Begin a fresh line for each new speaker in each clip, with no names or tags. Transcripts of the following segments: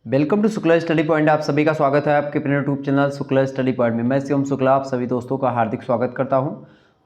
Welcome to Shukla study point. आप सभी का स्वागत है आपके अपने YouTube channel Shukla study point में। मैं शिवम शुक्ला आप सभी दोस्तों का हार्दिक स्वागत करता हूं।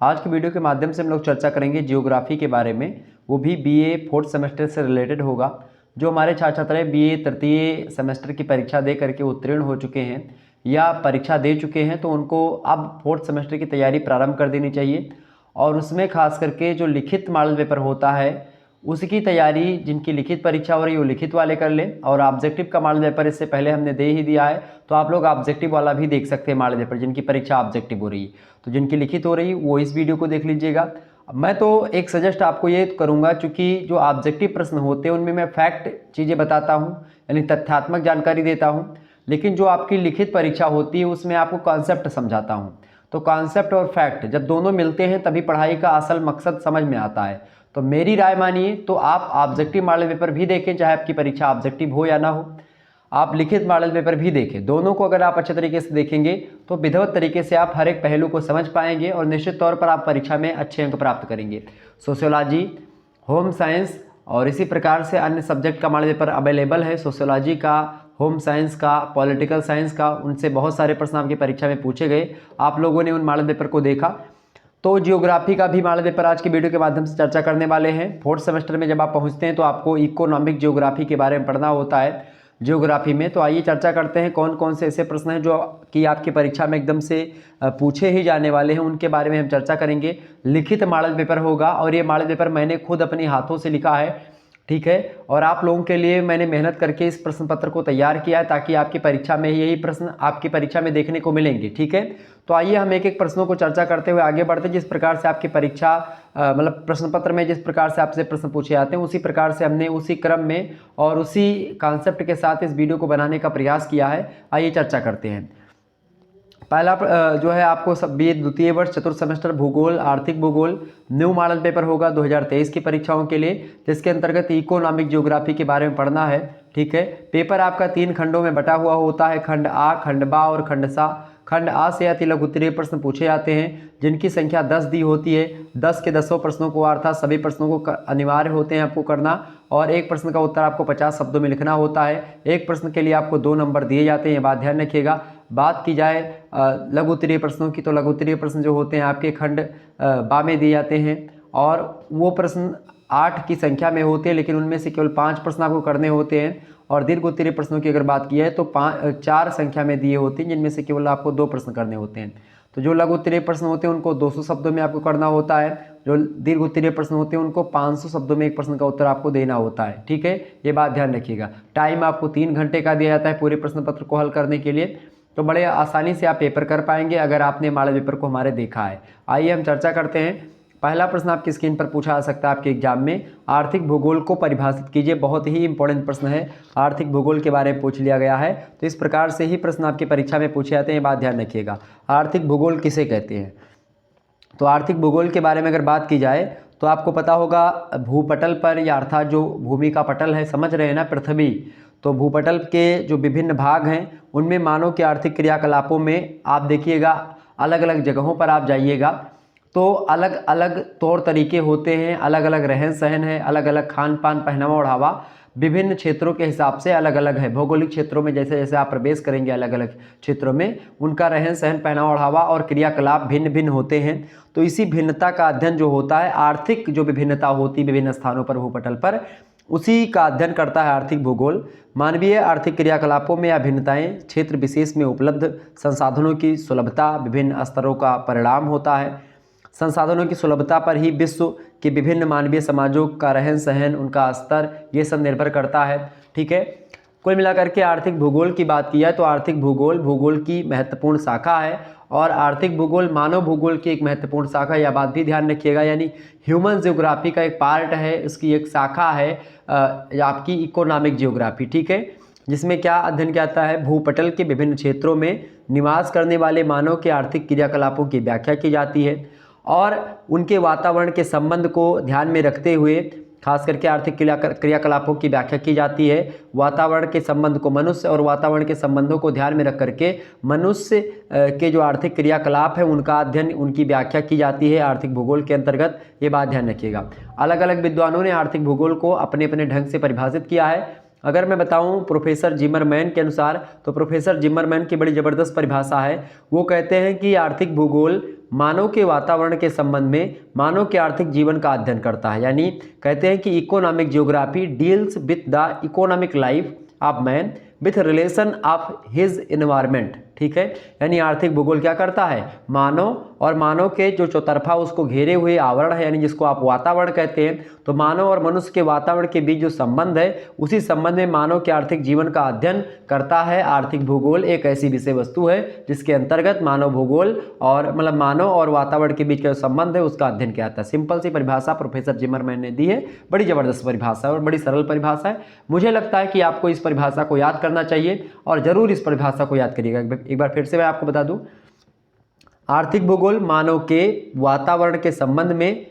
आज की वीडियो के माध्यम से हम लोग चर्चा करेंगे जियोग्राफी के बारे में, वो भी बीए फोर्थ सेमेस्टर से रिलेटेड होगा। जो हमारे छात्र छात्राएँ बीए तृतीय सेमेस्टर की परीक्षा दे करके उत्तीर्ण हो चुके हैं या परीक्षा दे चुके हैं, तो उनको अब फोर्थ सेमेस्टर की तैयारी प्रारंभ कर देनी चाहिए। और उसमें खास करके जो लिखित मॉडल पेपर होता है उसकी तैयारी, जिनकी लिखित परीक्षा हो रही है वो लिखित वाले कर लें। और ऑब्जेक्टिव का मॉडल पेपर इससे पहले हमने दे ही दिया है, तो आप लोग ऑब्जेक्टिव वाला भी देख सकते हैं मॉडल पेपर, जिनकी परीक्षा ऑब्जेक्टिव हो रही है। तो जिनकी लिखित हो रही है वो इस वीडियो को देख लीजिएगा। मैं तो एक सजेस्ट आपको ये करूँगा, चूँकि जो ऑब्जेक्टिव प्रश्न होते हैं उनमें मैं फैक्ट चीज़ें बताता हूँ, यानी तथ्यात्मक जानकारी देता हूँ, लेकिन जो आपकी लिखित परीक्षा होती है उसमें आपको कॉन्सेप्ट समझाता हूँ। तो कॉन्सेप्ट और फैक्ट जब दोनों मिलते हैं तभी पढ़ाई का असल मकसद समझ में आता है। तो मेरी राय मानिए तो आप ऑब्जेक्टिव मॉडल पेपर भी देखें, चाहे आपकी परीक्षा ऑब्जेक्टिव हो या ना हो। आप लिखित मॉडल पेपर भी देखें। दोनों को अगर आप अच्छे तरीके से देखेंगे तो विधिवत तरीके से आप हर एक पहलू को समझ पाएंगे और निश्चित तौर पर आप परीक्षा में अच्छे अंक प्राप्त करेंगे। सोशियोलॉजी, होम साइंस और इसी प्रकार से अन्य सब्जेक्ट का मॉडल पेपर अवेलेबल है। सोशियोलॉजी का, होम साइंस का, पॉलिटिकल साइंस का, उनसे बहुत सारे प्रश्न आपकी परीक्षा में पूछे गए। आप लोगों ने उन मॉडल पेपर को देखा। तो जियोग्राफी का भी मॉडल पेपर आज की वीडियो के माध्यम से चर्चा करने वाले हैं। फोर्थ सेमेस्टर में जब आप पहुंचते हैं तो आपको इकोनॉमिक जियोग्राफी के बारे में पढ़ना होता है जियोग्राफी में। तो आइए चर्चा करते हैं कौन कौन से ऐसे प्रश्न हैं जो कि आपकी परीक्षा में एकदम से पूछे ही जाने वाले हैं, उनके बारे में हम चर्चा करेंगे। लिखित मॉडल पेपर होगा और ये मॉडल पेपर मैंने खुद अपने हाथों से लिखा है, ठीक है। और आप लोगों के लिए मैंने मेहनत करके इस प्रश्न पत्र को तैयार किया है ताकि आपकी परीक्षा में यही प्रश्न आपकी परीक्षा में देखने को मिलेंगे, ठीक है। तो आइए हम एक एक प्रश्नों को चर्चा करते हुए आगे बढ़ते हैं। जिस प्रकार से आपकी परीक्षा मतलब प्रश्न पत्र में जिस प्रकार से आपसे प्रश्न पूछे जाते हैं उसी प्रकार से हमने उसी क्रम में और उसी कॉन्सेप्ट के साथ इस वीडियो को बनाने का प्रयास किया है। आइए चर्चा करते हैं। पहला जो है आपको सब बी द्वितीय वर्ष चतुर्थ सेमेस्टर भूगोल, आर्थिक भूगोल न्यू मॉडल पेपर होगा 2023 की परीक्षाओं के लिए, जिसके अंतर्गत इकोनॉमिक ज्योग्राफी के बारे में पढ़ना है, ठीक है। पेपर आपका 3 खंडों में बटा हुआ होता है, खंड आ, खंड बा और खंड सा। खंड आ से अति लघु उत्तरीय प्रश्न पूछे जाते हैं जिनकी संख्या 10 दी होती है। 10 के 10 प्रश्नों को अर्थात सभी प्रश्नों को अनिवार्य होते हैं आपको करना, और एक प्रश्न का उत्तर आपको 50 शब्दों में लिखना होता है। एक प्रश्न के लिए आपको 2 नंबर दिए जाते हैं, ये बात ध्यान रखिएगा। बात की जाए लघु उत्तरीय प्रश्नों की, तो लघु उत्तरीय प्रश्न जो होते हैं आपके खंड बा में दिए जाते हैं और वो प्रश्न 8 की संख्या में होते हैं, लेकिन उनमें से केवल 5 प्रश्न आपको करने होते हैं। और दीर्घ उत्तरीय प्रश्नों की अगर बात की है तो 4 संख्या में दिए होते हैं, जिनमें से केवल आपको 2 प्रश्न करने होते हैं। तो जो लघु उत्तरीय प्रश्न होते हैं उनको 200 शब्दों में आपको करना होता है। जो दीर्घ उत्तरीय प्रश्न होते हैं उनको 500 शब्दों में एक प्रश्न का उत्तर आपको देना होता है, ठीक है। ये बात ध्यान रखिएगा। टाइम आपको 3 घंटे का दिया जाता है पूरे प्रश्न पत्र को हल करने के लिए। तो बड़े आसानी से आप पेपर कर पाएंगे अगर आपने मॉडल पेपर को हमारे देखा है। आइए हम चर्चा करते हैं। पहला प्रश्न आपकी स्क्रीन पर पूछा जा सकता है आपके एग्जाम में, आर्थिक भूगोल को परिभाषित कीजिए। बहुत ही इंपॉर्टेंट प्रश्न है, आर्थिक भूगोल के बारे में पूछ लिया गया है। तो इस प्रकार से ही प्रश्न आपकी परीक्षा में पूछे जाते हैं, ये बात ध्यान रखिएगा। आर्थिक भूगोल किसे कहते हैं? तो आर्थिक भूगोल के बारे में अगर बात की जाए तो आपको पता होगा भूपटल पर, या अर्थात जो भूमि का पटल है, समझ रहे हैं ना, पृथ्वी। तो भूपटल के जो विभिन्न भाग हैं उनमें मानव के आर्थिक क्रियाकलापों में आप देखिएगा, अलग अलग जगहों पर आप जाइएगा तो अलग अलग तौर तरीके होते हैं, अलग अलग रहन सहन है, अलग अलग खान पान, पहनावा ओढ़ावा विभिन्न क्षेत्रों के हिसाब से अलग अलग है। भौगोलिक क्षेत्रों में जैसे जैसे आप प्रवेश करेंगे अलग अलग क्षेत्रों में, उनका रहन सहन, पहनावा ओढ़ावा और क्रियाकलाप भिन्न भिन्न होते हैं। तो इसी भिन्नता का अध्ययन जो होता है, आर्थिक जो विभिन्नता होती है विभिन्न स्थानों पर भूपटल पर, उसी का अध्ययन करता है आर्थिक भूगोल। मानवीय आर्थिक क्रियाकलापों में या भिन्नताएं क्षेत्र विशेष में उपलब्ध संसाधनों की सुलभता विभिन्न स्तरों का परिणाम होता है। संसाधनों की सुलभता पर ही विश्व के विभिन्न मानवीय समाजों का रहन सहन, उनका स्तर, ये सब निर्भर करता है, ठीक है। कुल मिलाकर के आर्थिक भूगोल की बात की जाए तो आर्थिक भूगोल भूगोल की महत्वपूर्ण शाखा है और आर्थिक भूगोल मानव भूगोल की एक महत्वपूर्ण शाखा है। यह बात भी ध्यान रखिएगा, यानी ह्यूमन जियोग्राफी का एक पार्ट है, इसकी एक शाखा है आपकी इकोनॉमिक जियोग्राफी, ठीक है। जिसमें क्या अध्ययन किया जाता है, भूपटल के विभिन्न क्षेत्रों में निवास करने वाले मानव के आर्थिक क्रियाकलापों की व्याख्या की जाती है और उनके वातावरण के संबंध को ध्यान में रखते हुए खास करके आर्थिक क्रियाकलापों की व्याख्या की जाती है। वातावरण के संबंध को, मनुष्य और वातावरण के संबंधों को ध्यान में रख करके मनुष्य के जो आर्थिक क्रियाकलाप है उनका अध्ययन, उनकी व्याख्या की जाती है आर्थिक भूगोल के अंतर्गत। ये बात ध्यान रखिएगा। अलग अलग विद्वानों ने आर्थिक भूगोल को अपने अपने ढंग से परिभाषित किया है। अगर मैं बताऊं प्रोफेसर जिमरमैन के अनुसार, तो प्रोफेसर जिमरमैन की बड़ी ज़बरदस्त परिभाषा है। वो कहते हैं कि आर्थिक भूगोल मानव के वातावरण के संबंध में मानव के आर्थिक जीवन का अध्ययन करता है। यानी कहते हैं कि economic geography deals with the economic life of man with relation of his environment. ठीक है, यानी आर्थिक भूगोल क्या करता है, मानव और मानव के जो चौतरफा उसको घेरे हुए आवरण है, यानी जिसको आप वातावरण कहते हैं, तो मानव और मनुष्य के वातावरण के बीच जो संबंध है, उसी संबंध में मानव के आर्थिक जीवन का अध्ययन करता है। आर्थिक भूगोल एक ऐसी विषय वस्तु है जिसके अंतर्गत मानव भूगोल और मतलब मानव और वातावरण के बीच का जो संबंध है उसका अध्ययन किया जाता है। सिंपल सी परिभाषा प्रोफेसर जिमरमैन ने दी है, बड़ी जबरदस्त परिभाषा है और बड़ी सरल परिभाषा है। मुझे लगता है कि आपको इस परिभाषा को याद करना चाहिए और जरूर इस परिभाषा को याद करिएगा। एक बार फिर से मैं आपको बता दूं, आर्थिक भूगोल मानव के वातावरण के संबंध में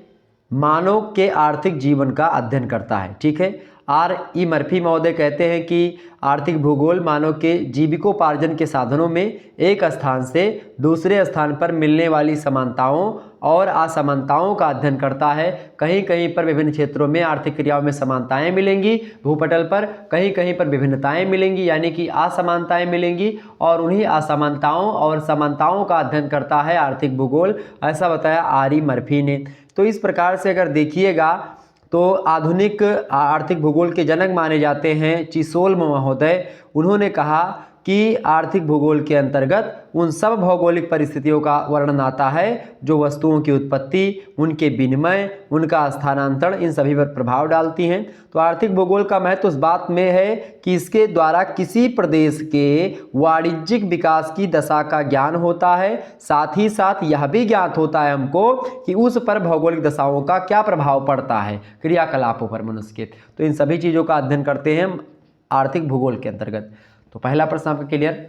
मानव के आर्थिक जीवन का अध्ययन करता है। ठीक है, R.E. मर्फी महोदय कहते हैं कि आर्थिक भूगोल मानव के जीविकोपार्जन के साधनों में एक स्थान से दूसरे स्थान पर मिलने वाली समानताओं और असमानताओं का अध्ययन करता है। कहीं कहीं पर विभिन्न क्षेत्रों में आर्थिक क्रियाओं में समानताएं मिलेंगी भूपटल पर, कहीं कहीं पर विभिन्नताएं मिलेंगी यानी कि असमानताएं मिलेंगी, और उन्हीं असमानताओं और समानताओं का अध्ययन करता है आर्थिक भूगोल, ऐसा बताया R.E. मर्फी ने। तो इस प्रकार से अगर देखिएगा तो आधुनिक आर्थिक भूगोल के जनक माने जाते हैं चिसोल्म महोदय। उन्होंने कहा कि आर्थिक भूगोल के अंतर्गत उन सब भौगोलिक परिस्थितियों का वर्णन आता है जो वस्तुओं की उत्पत्ति, उनके विनिमय, उनका स्थानांतरण, इन सभी पर प्रभाव डालती हैं। तो आर्थिक भूगोल का महत्व इस बात में है कि इसके द्वारा किसी प्रदेश के वाणिज्यिक विकास की दशा का ज्ञान होता है, साथ ही साथ यह भी ज्ञात होता है हमको कि उस पर भौगोलिक दशाओं का क्या प्रभाव पड़ता है क्रियाकलापों पर मनुष्य के। तो इन सभी चीज़ों का अध्ययन करते हैं आर्थिक भूगोल के अंतर्गत। तो पहला प्रश्न आपका क्लियर।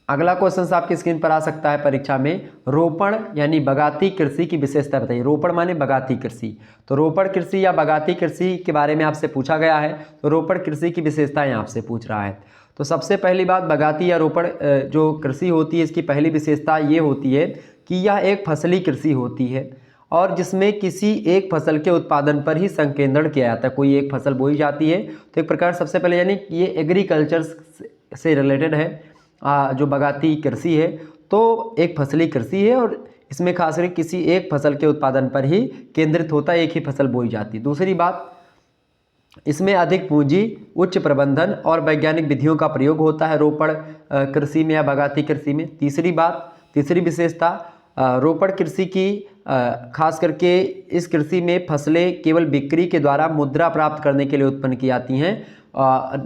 अगला क्वेश्चन आपकी स्क्रीन पर आ सकता है परीक्षा में, रोपण यानी बगाती कृषि की विशेषता बताइए। रोपण माने बगाती कृषि, तो रोपण कृषि या बगाती कृषि के बारे में आपसे पूछा गया है, तो रोपण कृषि की विशेषताएं आपसे पूछ रहा है। तो सबसे पहली बात, बगाती या रोपण जो कृषि होती है इसकी पहली विशेषता ये होती है कि यह एक फसली कृषि होती है और जिसमें किसी एक फसल के उत्पादन पर ही संकेंद्रण किया जाता है। कोई एक फसल बोई जाती है, तो एक प्रकार सबसे पहले यानी ये एग्रीकल्चर से रिलेटेड है जो बगाती कृषि है, तो एक फसली कृषि है और इसमें खासकर किसी एक फसल के उत्पादन पर ही केंद्रित होता है, एक ही फसल बोई जाती है। दूसरी बात, इसमें अधिक पूंजी, उच्च प्रबंधन और वैज्ञानिक विधियों का प्रयोग होता है रोपण कृषि में या बगाती कृषि में। तीसरी बात, तीसरी विशेषता, रोपण कृषि की खास करके इस कृषि में फसलें केवल बिक्री के द्वारा मुद्रा प्राप्त करने के लिए उत्पन्न की जाती हैं,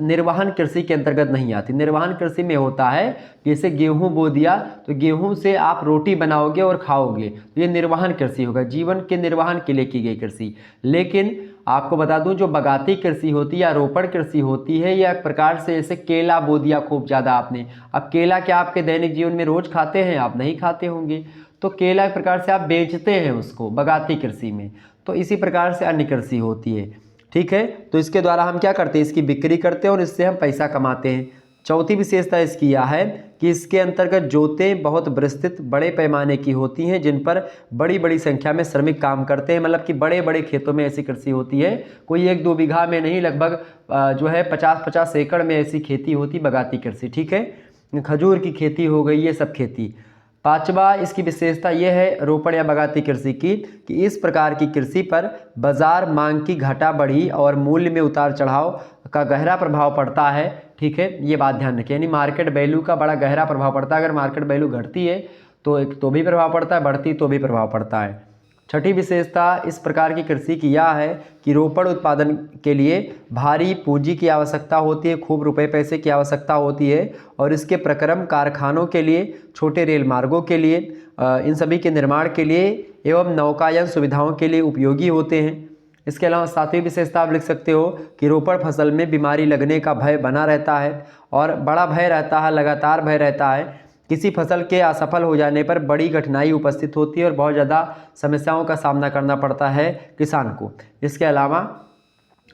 निर्वहन कृषि के अंतर्गत नहीं आती। निर्वहन कृषि में होता है जैसे गेहूं बो दिया तो गेहूं से आप रोटी बनाओगे और खाओगे, तो ये निर्वहन कृषि होगा, जीवन के निर्वहन के लिए की गई कृषि। लेकिन आपको बता दूं जो बगाती कृषि होती है या रोपण कृषि होती है, या एक प्रकार से जैसे केला बो दिया खूब ज़्यादा आपने, अब केला क्या आपके दैनिक जीवन में रोज खाते हैं? आप नहीं खाते होंगे, तो केला एक प्रकार से आप बेचते हैं उसको बगाती कृषि में। तो इसी प्रकार से अन्य कृषि होती है। ठीक है, तो इसके द्वारा हम क्या करते हैं, इसकी बिक्री करते हैं और इससे हम पैसा कमाते हैं। चौथी विशेषता इसकी यह है कि इसके अंतर्गत जोतें बहुत विस्तृत बड़े पैमाने की होती हैं जिन पर बड़ी बड़ी संख्या में श्रमिक काम करते हैं, मतलब कि बड़े बड़े खेतों में ऐसी कृषि होती है, कोई 1-2 बीघा में नहीं, लगभग जो है 50-50 एकड़ में ऐसी खेती होती बगाती कृषि। ठीक है, खजूर की खेती हो गई, ये सब खेती। पांचवा इसकी विशेषता यह है रोपण या बगाती कृषि की कि इस प्रकार की कृषि पर बाजार मांग की घटा बढ़ी और मूल्य में उतार चढ़ाव का गहरा प्रभाव पड़ता है। ठीक है, ये बात ध्यान रखें, यानी मार्केट वैल्यू का बड़ा गहरा प्रभाव पड़ता है। अगर मार्केट वैल्यू घटती है तो भी प्रभाव पड़ता है, बढ़ती तो भी प्रभाव पड़ता है। छठी विशेषता इस प्रकार की कृषि की यह है कि रोपण उत्पादन के लिए भारी पूंजी की आवश्यकता होती है, खूब रुपए पैसे की आवश्यकता होती है, और इसके प्रक्रम कारखानों के लिए, छोटे रेल मार्गों के लिए, इन सभी के निर्माण के लिए एवं नौकायन सुविधाओं के लिए उपयोगी होते हैं। इसके अलावा सातवीं विशेषता आप लिख सकते हो कि रोपण फसल में बीमारी लगने का भय बना रहता है और बड़ा भय रहता है, लगातार भय रहता है। किसी फसल के असफल हो जाने पर बड़ी कठिनाई उपस्थित होती है और बहुत ज़्यादा समस्याओं का सामना करना पड़ता है किसान को। इसके अलावा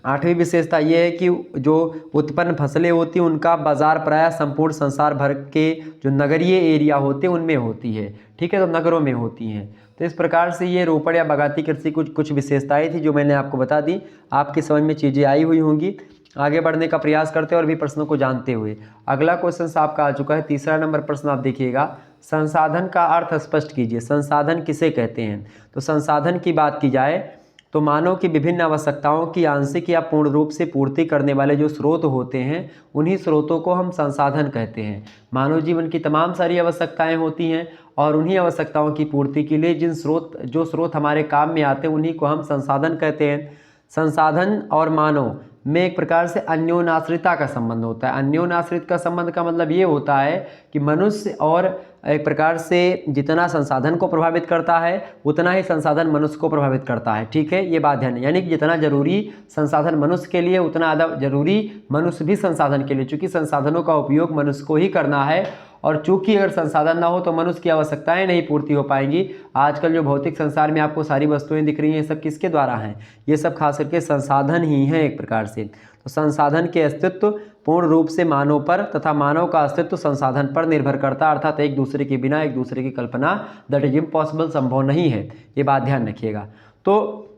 आठवीं विशेषता ये है कि जो उत्पन्न फसलें होती हैं उनका बाजार प्रायः संपूर्ण संसार भर के जो नगरीय एरिया होते हैं उनमें होती है। ठीक है, तो नगरों में होती हैं। तो इस प्रकार से ये रोपण या बगाती कृषि कुछ विशेषताएं थी जो मैंने आपको बता दी। आपकी समझ में चीज़ें आई हुई होंगी। आगे बढ़ने का प्रयास करते हैं और भी प्रश्नों को जानते हुए। अगला क्वेश्चन आपका आ चुका है, तीसरा नंबर प्रश्न आप देखिएगा, संसाधन का अर्थ स्पष्ट कीजिए। संसाधन किसे कहते हैं? तो संसाधन की बात की जाए तो मानव की विभिन्न आवश्यकताओं की आंशिक या पूर्ण रूप से पूर्ति करने वाले जो स्रोत होते हैं, उन्हीं स्रोतों को हम संसाधन कहते हैं। मानव जीवन की तमाम सारी आवश्यकताएं होती हैं और उन्हीं आवश्यकताओं की पूर्ति के लिए जो स्रोत हमारे काम में आते हैं, उन्हीं को हम संसाधन कहते हैं। संसाधन और मानव में एक प्रकार से अन्योन्याश्रिता का संबंध होता है। अन्योन्याश्रित का संबंध का मतलब ये होता है कि मनुष्य और एक प्रकार से जितना संसाधन को प्रभावित करता है उतना ही संसाधन मनुष्य को प्रभावित करता है। ठीक है, ये बात ध्यान, यानी कि जितना जरूरी संसाधन मनुष्य के लिए उतना ज़्यादा जरूरी मनुष्य भी संसाधन के लिए, चूँकि संसाधनों का उपयोग मनुष्य को ही करना है और चूंकि अगर संसाधन ना हो तो मनुष्य की आवश्यकताएं नहीं पूर्ति हो पाएंगी। आजकल जो भौतिक संसार में आपको सारी वस्तुएं दिख रही हैं, ये सब किसके द्वारा हैं? ये सब खास करके संसाधन ही हैं एक प्रकार से। तो संसाधन के अस्तित्व पूर्ण रूप से मानव पर तथा मानव का अस्तित्व संसाधन पर निर्भर करता है, अर्थात एक दूसरे के बिना एक दूसरे की कल्पना दैट इज इम्पॉसिबल, संभव नहीं है। ये बात ध्यान रखिएगा। तो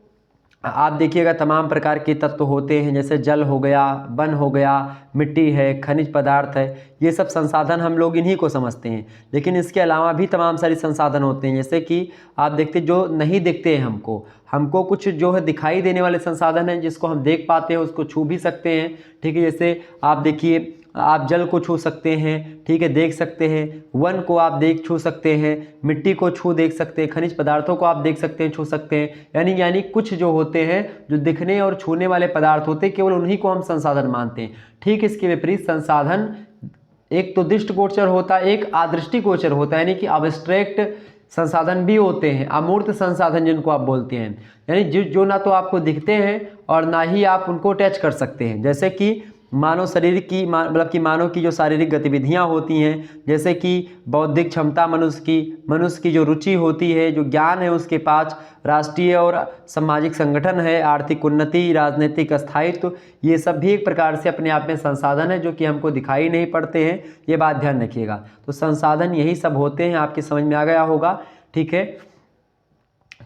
आप देखिएगा तमाम प्रकार के तत्व होते हैं, जैसे जल हो गया, वन हो गया, मिट्टी है, खनिज पदार्थ है, ये सब संसाधन हम लोग इन्हीं को समझते हैं। लेकिन इसके अलावा भी तमाम सारे संसाधन होते हैं, जैसे कि आप देखते जो नहीं दिखते हैं हमको कुछ जो है दिखाई देने वाले संसाधन हैं, जिसको हम देख पाते हैं, उसको छू भी सकते हैं। ठीक है, जैसे आप देखिए, आप जल को छू सकते हैं, ठीक है, देख सकते हैं, वन को आप छू सकते हैं, मिट्टी को छू देख सकते हैं, खनिज पदार्थों को आप देख सकते हैं, छू सकते हैं। यानी कुछ जो होते हैं जो दिखने और छूने वाले पदार्थ होते हैं, केवल उन्हीं को हम संसाधन मानते हैं। ठीक, इसके विपरीत संसाधन एक तो दृष्टिगोचर होता है, एक अदृष्टिगोचर होता है, यानी कि अब्स्ट्रैक्ट संसाधन भी होते हैं, अमूर्त संसाधन जिनको आप बोलते हैं, यानी जो ना तो आपको दिखते हैं और ना ही आप उनको टच कर सकते हैं। जैसे कि मानव शरीर की मतलब कि मानव की जो शारीरिक गतिविधियां होती हैं, जैसे कि बौद्धिक क्षमता मनुष्य की जो रुचि होती है, जो ज्ञान है उसके पास, राष्ट्रीय और सामाजिक संगठन है, आर्थिक उन्नति, राजनीतिक स्थायित्व, ये सब भी एक प्रकार से अपने आप में संसाधन है जो कि हमको दिखाई नहीं पड़ते हैं। ये बात ध्यान रखिएगा। तो संसाधन यही सब होते हैं, आपके समझ में आ गया होगा। ठीक है,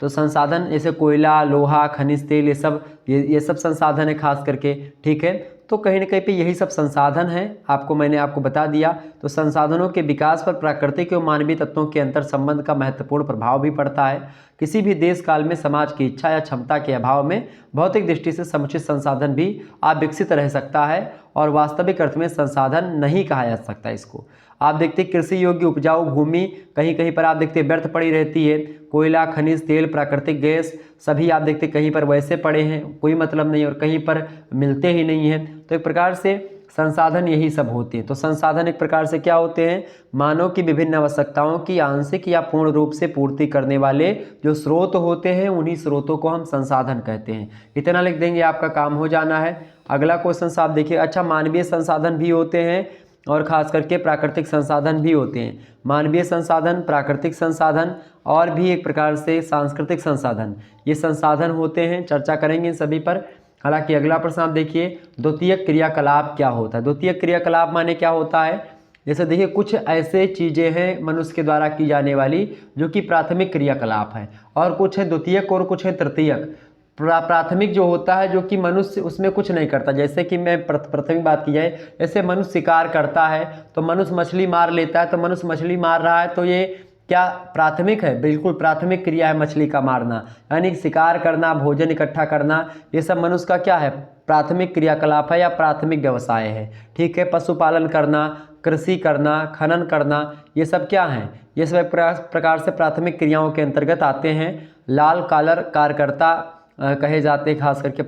तो संसाधन जैसे कोयला, लोहा, खनिज तेल, ये सब संसाधन है खास करके। ठीक है, तो कहीं ना कहीं पे यही सब संसाधन हैं, मैंने आपको बता दिया। तो संसाधनों के विकास पर प्राकृतिक और मानवीय तत्वों के अंतर संबंध का महत्वपूर्ण प्रभाव भी पड़ता है। किसी भी देश काल में समाज की इच्छा या क्षमता के अभाव में भौतिक दृष्टि से समुचित संसाधन भी अविकसित रह सकता है और वास्तविक अर्थ में संसाधन नहीं कहा जा सकता इसको। आप देखते हैं कृषि योग्य उपजाऊ भूमि कहीं कहीं पर आप देखते व्यर्थ पड़ी रहती है। कोयला, खनिज तेल, प्राकृतिक गैस सभी आप देखते कहीं पर वैसे पड़े हैं, कोई मतलब नहीं, और कहीं पर मिलते ही नहीं हैं। तो एक प्रकार से संसाधन यही सब होते हैं। तो संसाधन एक प्रकार से क्या होते हैं? मानव की विभिन्न आवश्यकताओं की आंशिक या पूर्ण रूप से पूर्ति करने वाले जो स्रोत होते हैं, उन्हीं स्रोतों को हम संसाधन कहते हैं। इतना लिख देंगे, आपका काम हो जाना है। अगला क्वेश्चन आप देखिए। अच्छा, मानवीय संसाधन भी होते हैं और खास करके प्राकृतिक संसाधन भी होते हैं। मानवीय संसाधन, प्राकृतिक संसाधन और भी एक प्रकार से सांस्कृतिक संसाधन, ये संसाधन होते हैं। चर्चा करेंगे इन सभी पर। हालांकि अगला प्रश्न आप देखिए, द्वितीयक क्रियाकलाप क्या होता है? द्वितीयक क्रियाकलाप माने क्या होता है? जैसे देखिए, कुछ ऐसे चीज़ें हैं मनुष्य के द्वारा की जाने वाली जो कि प्राथमिक क्रियाकलाप है, और कुछ है द्वितीयक और कुछ है तृतीयक। प्राथमिक जो होता है जो कि मनुष्य उसमें कुछ नहीं करता, जैसे कि मैं प्राथमिक बात की जाए, जैसे मनुष्य शिकार करता है तो मनुष्य मछली मार लेता है, तो मनुष्य मछली मार रहा है तो ये क्या प्राथमिक है? बिल्कुल प्राथमिक क्रिया है मछली का मारना, यानी शिकार करना, भोजन इकट्ठा करना, ये सब मनुष्य का क्या है? प्राथमिक क्रियाकलाप है या प्राथमिक व्यवसाय है। ठीक है, पशुपालन करना, कृषि करना, खनन करना, ये सब क्या हैं? ये सब एक प्रकार से प्राथमिक क्रियाओं के अंतर्गत आते हैं। लाल कॉलर कार्यकर्ता कहे जाते हैं खास करके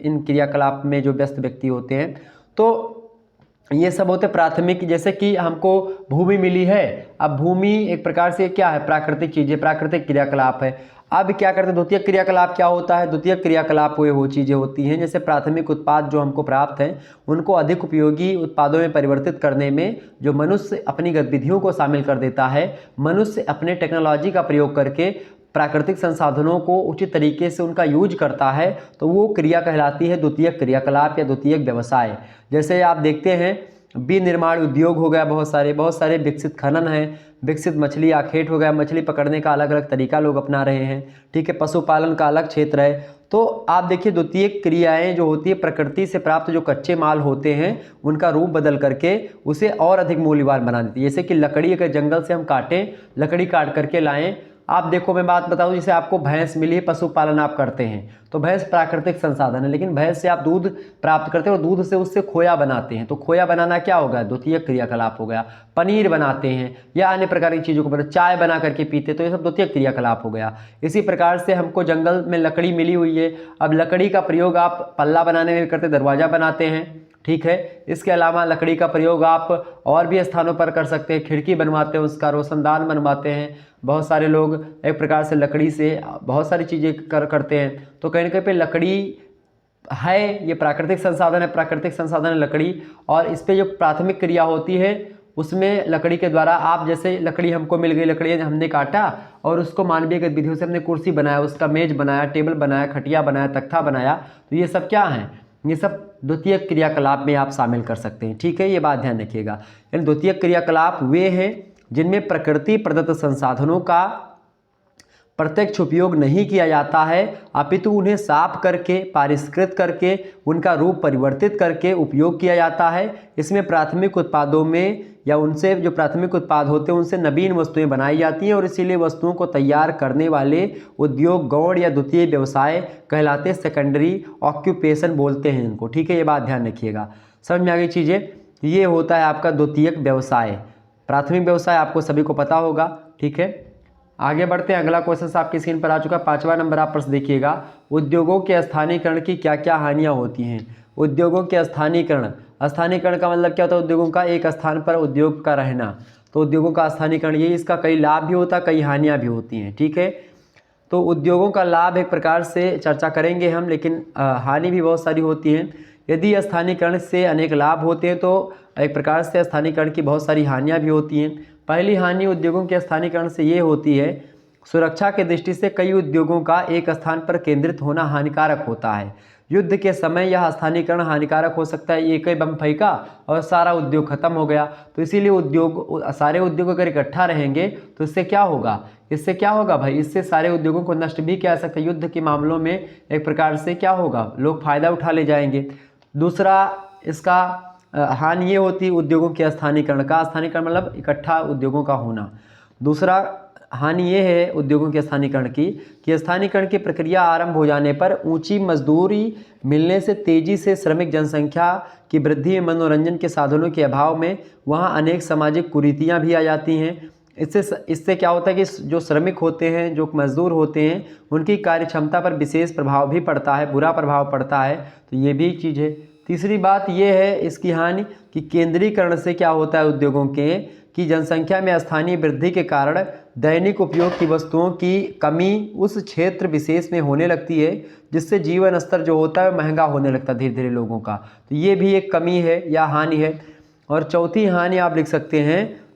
इन क्रियाकलाप में जो व्यस्त व्यक्ति होते हैं। तो ये सब होते प्राथमिक। जैसे कि हमको भूमि मिली है, अब भूमि एक प्रकार से क्या है? प्राकृतिक चीज़ें, प्राकृतिक क्रियाकलाप है। अब क्या करते हैं? द्वितीयक क्रियाकलाप क्या होता है? द्वितीयक क्रियाकलाप वो चीज़ें होती हैं जैसे प्राथमिक उत्पाद जो हमको प्राप्त हैं उनको अधिक उपयोगी उत्पादों में परिवर्तित करने में जो मनुष्य अपनी गतिविधियों को शामिल कर देता है। मनुष्य अपने टेक्नोलॉजी का प्रयोग करके प्राकृतिक संसाधनों को उचित तरीके से उनका यूज करता है, तो वो क्रिया कहलाती है द्वितीयक क्रियाकलाप या द्वितीयक व्यवसाय। जैसे आप देखते हैं विनिर्माण उद्योग हो गया, बहुत सारे विकसित खनन है, विकसित मछली आखेट हो गया, मछली पकड़ने का अलग अलग तरीका लोग अपना रहे हैं, ठीक है। पशुपालन का अलग क्षेत्र है। तो आप देखिए द्वितीयक क्रियाएं जो होती है प्रकृति से प्राप्त जो कच्चे माल होते हैं उनका रूप बदल करके उसे और अधिक मूल्यवान बना देती है। जैसे कि लकड़ी अगर जंगल से हम काटें, लकड़ी काट करके लाएं, आप देखो मैं बात बताऊं, जैसे आपको भैंस मिली है, पशुपालन आप करते हैं तो भैंस प्राकृतिक संसाधन है, लेकिन भैंस से आप दूध प्राप्त करते हैं और दूध से उससे खोया बनाते हैं, तो खोया बनाना क्या होगा, द्वितीयक क्रियाकलाप हो गया। पनीर बनाते हैं या अन्य प्रकार की चीज़ों को चाय बना करके पीते, तो ये सब द्वितीयक क्रियाकलाप हो गया। इसी प्रकार से हमको जंगल में लकड़ी मिली हुई है, अब लकड़ी का प्रयोग आप पल्ला बनाने में भी करते, दरवाजा बनाते हैं, ठीक है। इसके अलावा लकड़ी का प्रयोग आप और भी स्थानों पर कर सकते हैं, खिड़की बनवाते हैं, उसका रोशनदान बनवाते हैं। बहुत सारे लोग एक प्रकार से लकड़ी से बहुत सारी चीज़ें करते हैं। तो कहीं ना कहीं पे लकड़ी है, ये प्राकृतिक संसाधन है, प्राकृतिक संसाधन है लकड़ी। और इस पर जो प्राथमिक क्रिया होती है उसमें लकड़ी के द्वारा आप, जैसे लकड़ी हमको मिल गई, लकड़ी हमने काटा और उसको मानवीय गतिविधियों से हमने कुर्सी बनाया, उसका मेज बनाया, टेबल बनाया, खटिया बनाया, तख्ता बनाया, तो ये सब क्या हैं, ये सब द्वितीयक क्रियाकलाप में आप शामिल कर सकते हैं, ठीक है। ये बात ध्यान रखिएगा। यानी द्वितीयक क्रियाकलाप वे हैं जिनमें प्रकृति प्रदत्त संसाधनों का प्रत्यक्ष उपयोग नहीं किया जाता है, अपितु उन्हें साफ करके, परिष्कृत करके, उनका रूप परिवर्तित करके उपयोग किया जाता है। इसमें प्राथमिक उत्पादों में या उनसे जो प्राथमिक उत्पाद होते हैं उनसे नवीन वस्तुएं बनाई जाती हैं और इसीलिए वस्तुओं को तैयार करने वाले उद्योग गौण या द्वितीय व्यवसाय कहलाते, सेकेंडरी ऑक्यूपेशन बोलते हैं इनको, ठीक है। ये बात ध्यान रखिएगा, समझ में आ गई चीज़ें। ये होता है आपका द्वितीयक व्यवसाय। प्राथमिक व्यवसाय आपको सभी को पता होगा, ठीक है। आगे बढ़ते हैं, अगला क्वेश्चन आपकी स्क्रीन पर आ चुका है, 5वां नंबर आप प्रश्न देखिएगा, उद्योगों के स्थानीयकरण की क्या क्या हानियां होती हैं। उद्योगों के स्थानीयकरण, स्थानीयकरण का मतलब क्या होता है, उद्योगों का एक स्थान पर उद्योग का रहना। तो उद्योगों का स्थानीयकरण, ये इसका कई लाभ भी होता है, कई हानियां भी होती हैं, ठीक है। तो उद्योगों का लाभ एक प्रकार से चर्चा करेंगे हम, लेकिन हानि भी बहुत सारी होती हैं। यदि स्थानीयकरण से अनेक लाभ होते हैं तो एक प्रकार से स्थानीयकरण की बहुत सारी हानियां भी होती हैं। पहली हानि उद्योगों के स्थानीयकरण से ये होती है, सुरक्षा के दृष्टि से कई उद्योगों का एक स्थान पर केंद्रित होना हानिकारक होता है। युद्ध के समय यह स्थानीयकरण हानिकारक हो सकता है, एक ही बम फेंका और सारा उद्योग खत्म हो गया। तो इसीलिए सारे उद्योग अगर इकट्ठा रहेंगे तो इससे क्या होगा, इससे क्या होगा भाई, इससे सारे उद्योगों को नष्ट भी किया जा सकता है। युद्ध के मामलों में एक प्रकार से क्या होगा, लोग फायदा उठा ले जाएंगे। दूसरा इसका हानि ये होती उद्योगों के स्थानीयकरण का, स्थानीयकरण मतलब इकट्ठा उद्योगों का होना। दूसरा हानि ये है उद्योगों के स्थानीयकरण की कि स्थानीयकरण की प्रक्रिया आरंभ हो जाने पर ऊंची मजदूरी मिलने से तेजी से श्रमिक जनसंख्या की वृद्धि, मनोरंजन के साधनों के अभाव में वहाँ अनेक सामाजिक कुरीतियाँ भी आ जाती हैं। इससे क्या होता है कि जो श्रमिक होते हैं, जो मजदूर होते हैं, उनकी कार्य क्षमता पर विशेष प्रभाव भी पड़ता है, बुरा प्रभाव पड़ता है। तो ये भी एक चीज़ है। तीसरी बात ये है इसकी हानि कि केंद्रीकरण से क्या होता है उद्योगों के, कि जनसंख्या में स्थानीय वृद्धि के कारण दैनिक उपयोग की वस्तुओं की कमी उस क्षेत्र विशेष में होने लगती है, जिससे जीवन स्तर जो होता है महंगा होने लगता है धीरे धीरे लोगों का। तो ये भी एक कमी है या हानि है। और चौथी हानि आप लिख सकते हैं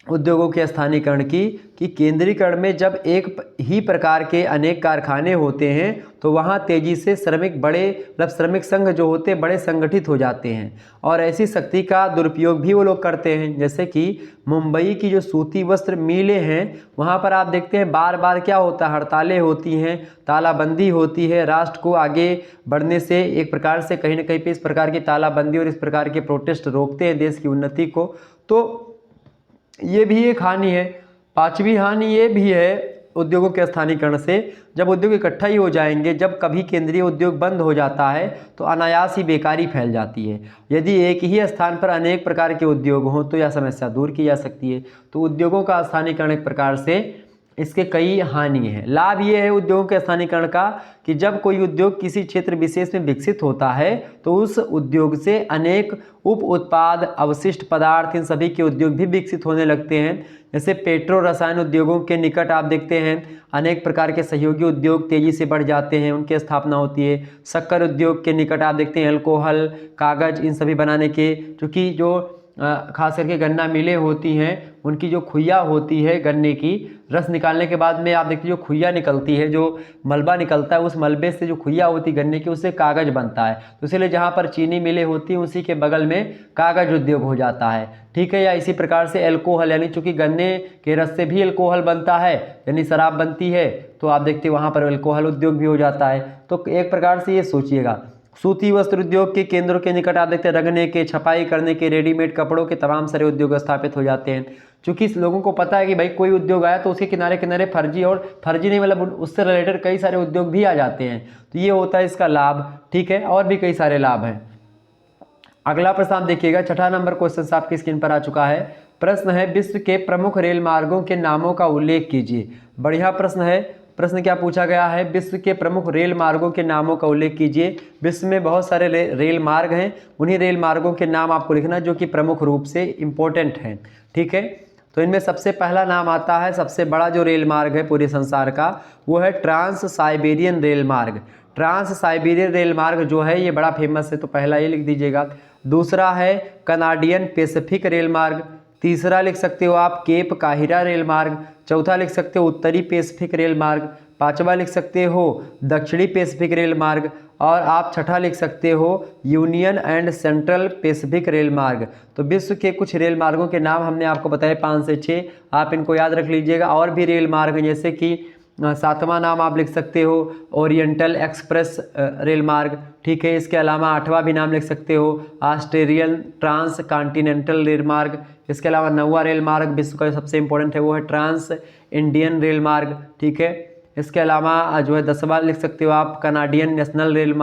उद्योगों के स्थानीयकरण की, कि केंद्रीकरण में जब एक ही प्रकार के अनेक कारखाने होते हैं तो वहाँ तेज़ी से श्रमिक संघ जो होते हैं बड़े संगठित हो जाते हैं और ऐसी शक्ति का दुरुपयोग भी वो लोग करते हैं। जैसे कि मुंबई की जो सूती वस्त्र मिलें हैं वहाँ पर आप देखते हैं बार बार क्या होता है, हड़तालें होती हैं, तालाबंदी होती है। राष्ट्र को आगे बढ़ने से एक प्रकार से कहीं ना कहीं पे इस प्रकार की तालाबंदी और इस प्रकार के प्रोटेस्ट रोकते हैं देश की उन्नति को। तो ये भी एक हानि है। पांचवी हानि ये भी है उद्योगों के स्थानीयकरण से, जब उद्योग इकट्ठा ही हो जाएंगे, जब कभी केंद्रीय उद्योग बंद हो जाता है तो अनायास ही बेकारी फैल जाती है। यदि एक ही स्थान पर अनेक प्रकार के उद्योग हों तो यह समस्या दूर की जा सकती है। तो उद्योगों का स्थानीयकरण एक प्रकार से इसके कई हानि हैं। लाभ ये है उद्योगों के स्थानीयकरण का कि जब कोई उद्योग किसी क्षेत्र विशेष में विकसित होता है तो उस उद्योग से अनेक उप उत्पाद, अवशिष्ट पदार्थ, इन सभी के उद्योग भी विकसित होने लगते हैं। जैसे पेट्रो रसायन उद्योगों के निकट आप देखते हैं अनेक प्रकार के सहयोगी उद्योग तेजी से बढ़ जाते हैं, उनकी स्थापना होती है। शक्कर उद्योग के निकट आप देखते हैं अल्कोहल, कागज, इन सभी बनाने के, जो खास करके गन्ना मिलें होती हैं, उनकी जो खुइया होती है गन्ने की, रस निकालने के बाद में आप देखिए जो खुइया निकलती है, जो मलबा निकलता है, उस मलबे से जो खुइया होती है गन्ने की, उससे कागज़ बनता है। तो इसलिए जहाँ पर चीनी मिलें होती हैं उसी के बगल में कागज़ उद्योग हो जाता है, ठीक है। या इसी प्रकार से एल्कोहल, यानी चूँकि गन्ने के रस से भी एल्कोहल बनता है, यानी शराब बनती है, तो आप देखते हैं वहाँ पर एल्कोहल उद्योग भी हो जाता है। तो एक प्रकार से ये सोचिएगा, सूती वस्त्र उद्योग के केंद्रों के निकट आप देखते हैं रंगने के, छपाई करने के, रेडीमेड कपड़ों के तमाम सारे उद्योग स्थापित हो जाते हैं। क्योंकि लोगों को पता है कि भाई कोई उद्योग आया तो उसके किनारे किनारे फर्जी, और फर्जी नहीं मतलब उससे रिलेटेड कई सारे उद्योग भी आ जाते हैं। तो ये होता है इसका लाभ, ठीक है। और भी कई सारे लाभ हैं। अगला प्रश्न आप देखिएगा, छठा नंबर क्वेश्चन आपकी स्क्रीन पर आ चुका है। प्रश्न है, विश्व के प्रमुख रेल मार्गों के नामों का उल्लेख कीजिए। बढ़िया प्रश्न है। प्रश्न क्या पूछा गया है, विश्व के प्रमुख रेल मार्गों के नामों का उल्लेख कीजिए। विश्व में बहुत सारे रेल मार्ग हैं, उन्हीं रेल मार्गों के नाम आपको लिखना जो कि प्रमुख रूप से इंपॉर्टेंट हैं, ठीक है। तो इनमें सबसे पहला नाम आता है, सबसे बड़ा जो रेल मार्ग है पूरे संसार का, वो है ट्रांस साइबेरियन रेल मार्ग। ट्रांस साइबेरियन रेल मार्ग जो है ये बड़ा फेमस है, तो पहला ये लिख दीजिएगा। दूसरा है कनाडियन पैसिफिक रेल मार्ग। तीसरा लिख सकते हो आप केप काहिरा रेल मार्ग। चौथा लिख सकते हो उत्तरी पैसिफिक रेल मार्ग। पांचवा लिख सकते हो दक्षिणी पैसिफिक रेल मार्ग। और आप छठा लिख सकते हो union and central Pacific rail मार्ग। तो विश्व के कुछ रेल मार्गों के नाम हमने आपको बताए 5 से 6, आप इनको याद रख लीजिएगा। और भी रेल मार्ग हैं, जैसे कि सातवां नाम आप लिख सकते हो ओरिएंटल एक्सप्रेस रेल मार्ग, ठीक है। इसके अलावा आठवां भी नाम लिख सकते हो ऑस्ट्रेलियन ट्रांस कॉन्टिनेंटल रेल मार्ग। इसके अलावा 9वां रेल मार्ग विश्व का सबसे इंपॉर्टेंट है, वो है ट्रांस इंडियन रेल मार्ग, ठीक है। इसके अलावा जो है 10वां लिख सकते हो आप कनाडियन नेशनल रेल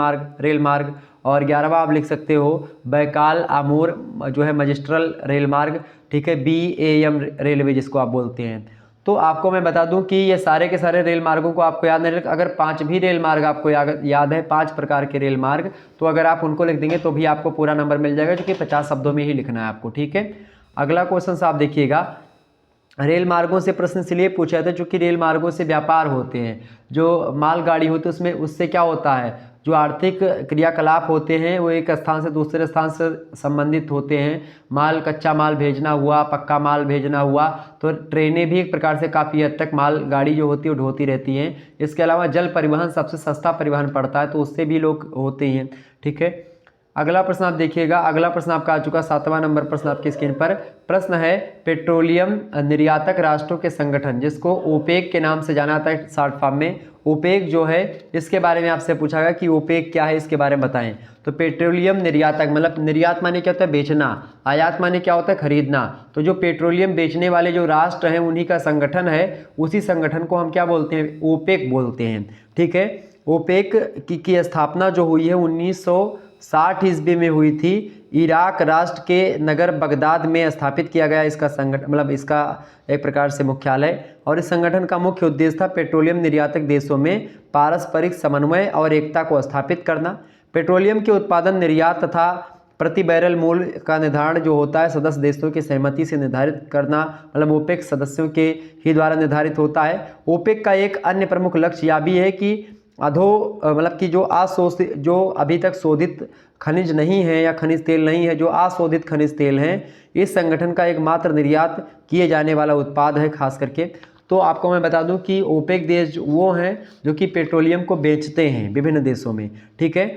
मार्ग। और 11वां आप लिख सकते हो बैकाल आमूर जो है मजिस्ट्रल रेल मार्ग, ठीक है, BAM रेलवे जिसको आप बोलते हैं। तो आपको मैं बता दूं कि ये सारे के सारे रेल मार्गों को आपको याद नहीं रख, अगर 5 भी रेल मार्ग आपको याद है, 5 प्रकार के रेल मार्ग, तो अगर आप उनको लिख देंगे तो भी आपको पूरा नंबर मिल जाएगा, जो कि 50 शब्दों में ही लिखना है आपको, ठीक है। अगला क्वेश्चन आप देखिएगा, रेल मार्गों से प्रश्न इसलिए पूछा था चूंकि रेल मार्गों से व्यापार होते हैं, जो मालगाड़ी होती है उसमें, उससे क्या होता है, जो आर्थिक क्रियाकलाप होते हैं वो एक स्थान से दूसरे स्थान से संबंधित होते हैं। माल, कच्चा माल भेजना हुआ, पक्का माल भेजना हुआ, तो ट्रेनें भी एक प्रकार से काफ़ी हद तक माल गाड़ी जो होती है वो ढोती रहती हैं। इसके अलावा जल परिवहन सबसे सस्ता परिवहन पड़ता है, तो उससे भी लोग होते हैं, ठीक है। अगला प्रश्न आप देखिएगा, अगला प्रश्न आपका आ चुका 7वां नंबर प्रश्न आपकी स्क्रीन पर। प्रश्न है, पेट्रोलियम निर्यातक राष्ट्रों के संगठन जिसको ओपेक के नाम से जाना जाता है शॉर्ट फॉर्म में, ओपेक जो है, इसके बारे में आपसे पूछा गया कि ओपेक क्या है, इसके बारे में बताएं। तो पेट्रोलियम निर्यातक मतलब निर्यात माने क्या होता है, बेचना, आयात माने क्या होता है, खरीदना। तो जो पेट्रोलियम बेचने वाले जो राष्ट्र हैं उन्हीं का संगठन है, उसी संगठन को हम क्या बोलते हैं, ओपेक बोलते हैं, ठीक है। ओपेक की स्थापना जो हुई है 1960 ईस्वी में हुई थी। इराक राष्ट्र के नगर बगदाद में स्थापित किया गया इसका संगठन, मतलब इसका एक प्रकार से मुख्यालय। और इस संगठन का मुख्य उद्देश्य था पेट्रोलियम निर्यातक देशों में पारस्परिक समन्वय और एकता को स्थापित करना। पेट्रोलियम के उत्पादन, निर्यात तथा प्रति बैरल मूल्य का निर्धारण जो होता है सदस्य देशों की सहमति से निर्धारित करना, मतलब ओपेक सदस्यों के ही द्वारा निर्धारित होता है। ओपेक का एक अन्य प्रमुख लक्ष्य यह भी है कि मतलब कि जो अभी तक शोधित खनिज नहीं है या खनिज तेल नहीं है, जो अशोधित खनिज तेल हैं, इस संगठन का एकमात्र निर्यात किए जाने वाला उत्पाद है खास करके। तो आपको मैं बता दूं कि ओपेक देश वो हैं जो कि पेट्रोलियम को बेचते हैं विभिन्न देशों में, ठीक है।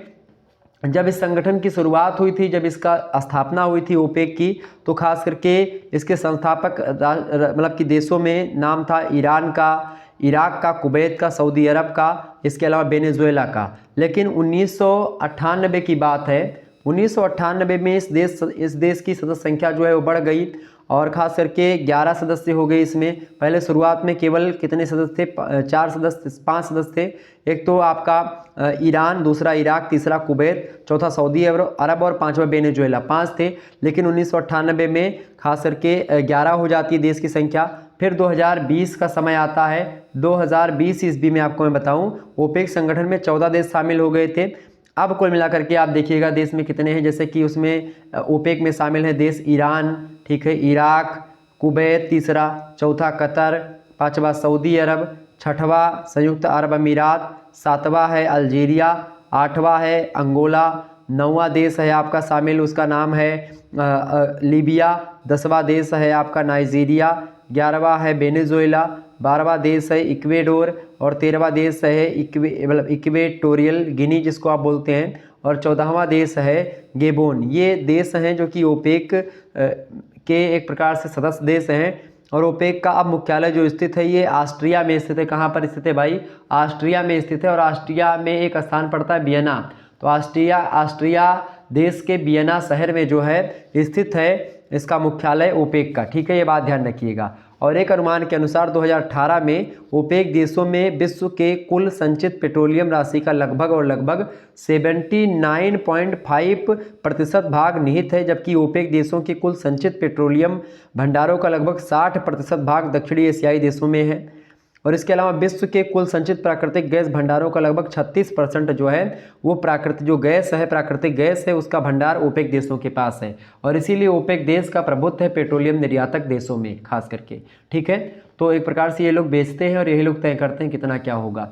जब इस संगठन की शुरुआत हुई थी, जब इसका स्थापना हुई थी ओपेक की, तो खास करके इसके संस्थापक मतलब कि देशों में नाम था ईरान का, इराक का, कुवैत का, सऊदी अरब का, इसके अलावा वेनेजुएला का। लेकिन 1998 की बात है, 1998 में इस देश की सदस्य संख्या जो है वो बढ़ गई और ख़ास करके 11 सदस्य हो गए इसमें। पहले शुरुआत में केवल कितने सदस्य थे, 5 सदस्य थे। एक तो आपका ईरान, दूसरा इराक, तीसरा कुवैत, चौथा सऊदी अरब और 5वां वेनेजुएला, 5 थे। लेकिन 1998 में खास करके 11 हो जाती है देश की संख्या। फिर 2020 का समय आता है, 2020 ईस्वी में आपको मैं बताऊं ओपेक संगठन में 14 देश शामिल हो गए थे। अब कुल मिलाकर के आप देखिएगा देश में कितने हैं, जैसे कि उसमें ओपेक में शामिल है देश ईरान, ठीक है, इराक, कुवैत तीसरा, चौथा कतर, 5वां सऊदी अरब, 6वां संयुक्त अरब अमीरात, 7वां है अल्जीरिया, 8वां है अंगोला, 9वां देश है आपका शामिल, उसका नाम है लीबिया। 10वां देश है आपका नाइजीरिया। 11वां है वेनेजुएला। 12वां देश है इक्वेडोर। और 13वां देश है इक्वेटोरियल गिनी जिसको आप बोलते हैं। और 14वां देश है गेबोन। ये देश हैं जो कि ओपेक के एक प्रकार से सदस्य देश हैं। और ओपेक का अब मुख्यालय जो स्थित है ये ऑस्ट्रिया में स्थित है। कहाँ पर स्थित है भाई? ऑस्ट्रिया में स्थित है। और ऑस्ट्रिया में एक स्थान पड़ता है वियना। तो ऑस्ट्रिया देश के वियना शहर में जो है स्थित है इसका मुख्यालय ओपेक का। ठीक है, ये बात ध्यान रखिएगा। और एक अनुमान के अनुसार 2018 में ओपेक देशों में विश्व के कुल संचित पेट्रोलियम राशि का लगभग 79.5% भाग निहित है, जबकि ओपेक देशों के कुल संचित पेट्रोलियम भंडारों का लगभग 60% भाग दक्षिणी एशियाई देशों में है। और इसके अलावा विश्व के कुल संचित प्राकृतिक गैस भंडारों का लगभग 36% जो है वो प्राकृतिक गैस है उसका भंडार ओपेक देशों के पास है। और इसीलिए ओपेक देश का प्रभुत्व है पेट्रोलियम निर्यातक देशों में खास करके। ठीक है, तो एक प्रकार से ये लोग बेचते हैं और यही लोग तय करते हैं कितना क्या होगा।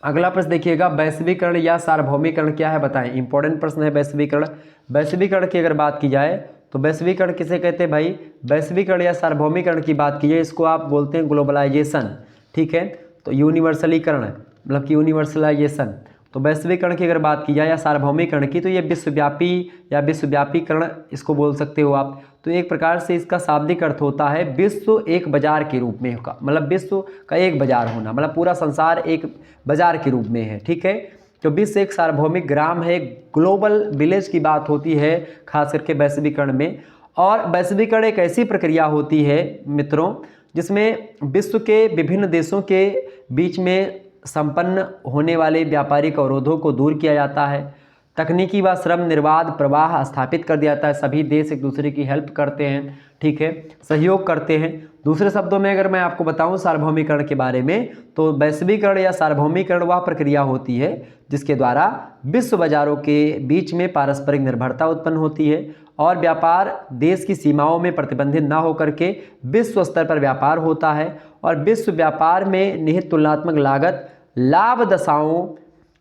अगला प्रश्न देखिएगा, वैश्वीकरण या सार्वभौमिकरण क्या है बताएं। इंपॉर्टेंट प्रश्न है वैश्वीकरण। वैश्वीकरण की अगर बात की जाए तो वैश्वीकरण किसे कहते हैं भाई? वैश्वीकरण या सार्वभौमिकरण की बात की जाए इसको आप बोलते हैं ग्लोबलाइजेशन। ठीक है, तो यूनिवर्सलीकरण मतलब कि यूनिवर्सलाइजेशन। तो वैश्वीकरण की अगर बात की जाए या सार्वभौमिकरण की तो ये विश्वव्यापी या विश्वव्यापीकरण इसको बोल सकते हो आप। तो एक प्रकार से इसका शाब्दिक अर्थ होता है विश्व एक बाजार के रूप में का, मतलब विश्व का एक बाजार होना, मतलब पूरा संसार एक बाजार के रूप में है। ठीक है, तो विश्व एक सार्वभौमिक ग्राम है, ग्लोबल विलेज की बात होती है खास करके वैश्वीकरण में। और वैश्वीकरण एक ऐसी प्रक्रिया होती है मित्रों जिसमें विश्व के विभिन्न देशों के बीच में संपन्न होने वाले व्यापारिक अवरोधों को दूर किया जाता है। तकनीकी व श्रम निर्बाध प्रवाह स्थापित कर दिया जाता है। सभी देश एक दूसरे की हेल्प करते हैं। ठीक है, सहयोग करते हैं। दूसरे शब्दों में अगर मैं आपको बताऊं सार्वभौमिकरण के बारे में तो वैश्वीकरण या सार्वभौमिकरण वह प्रक्रिया होती है जिसके द्वारा विश्व बाजारों के बीच में पारस्परिक निर्भरता उत्पन्न होती है और व्यापार देश की सीमाओं में प्रतिबंधित न होकर के विश्व स्तर पर व्यापार होता है। और विश्व व्यापार में निहित तुलनात्मक लागत लाभ दशाओं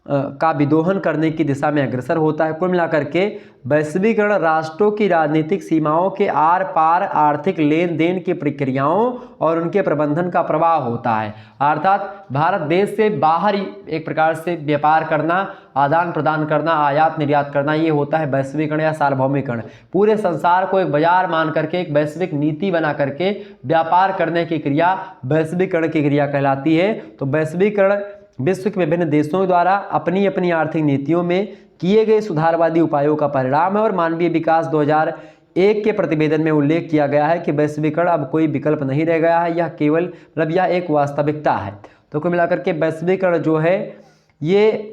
का विदोहन करने की दिशा में अग्रसर होता है। कुल मिलाकर के वैश्वीकरण राष्ट्रों की राजनीतिक सीमाओं के आर पार आर्थिक लेन देन की प्रक्रियाओं और उनके प्रबंधन का प्रवाह होता है। अर्थात भारत देश से बाहर एक प्रकार से व्यापार करना, आदान प्रदान करना, आयात निर्यात करना, ये होता है वैश्वीकरण या सार्वभौमिकरण। पूरे संसार को एक बाजार मान करके एक वैश्विक नीति बना करके व्यापार करने की क्रिया वैश्वीकरण की क्रिया कहलाती है। तो वैश्वीकरण विश्व के विभिन्न देशों द्वारा अपनी अपनी आर्थिक नीतियों में किए गए सुधारवादी उपायों का परिणाम है। और मानवीय विकास 2001 के प्रतिवेदन में उल्लेख किया गया है कि वैश्वीकरण अब कोई विकल्प नहीं रह गया है, यह केवल यह एक वास्तविकता है। तो कुल मिलाकर के वैश्वीकरण जो है ये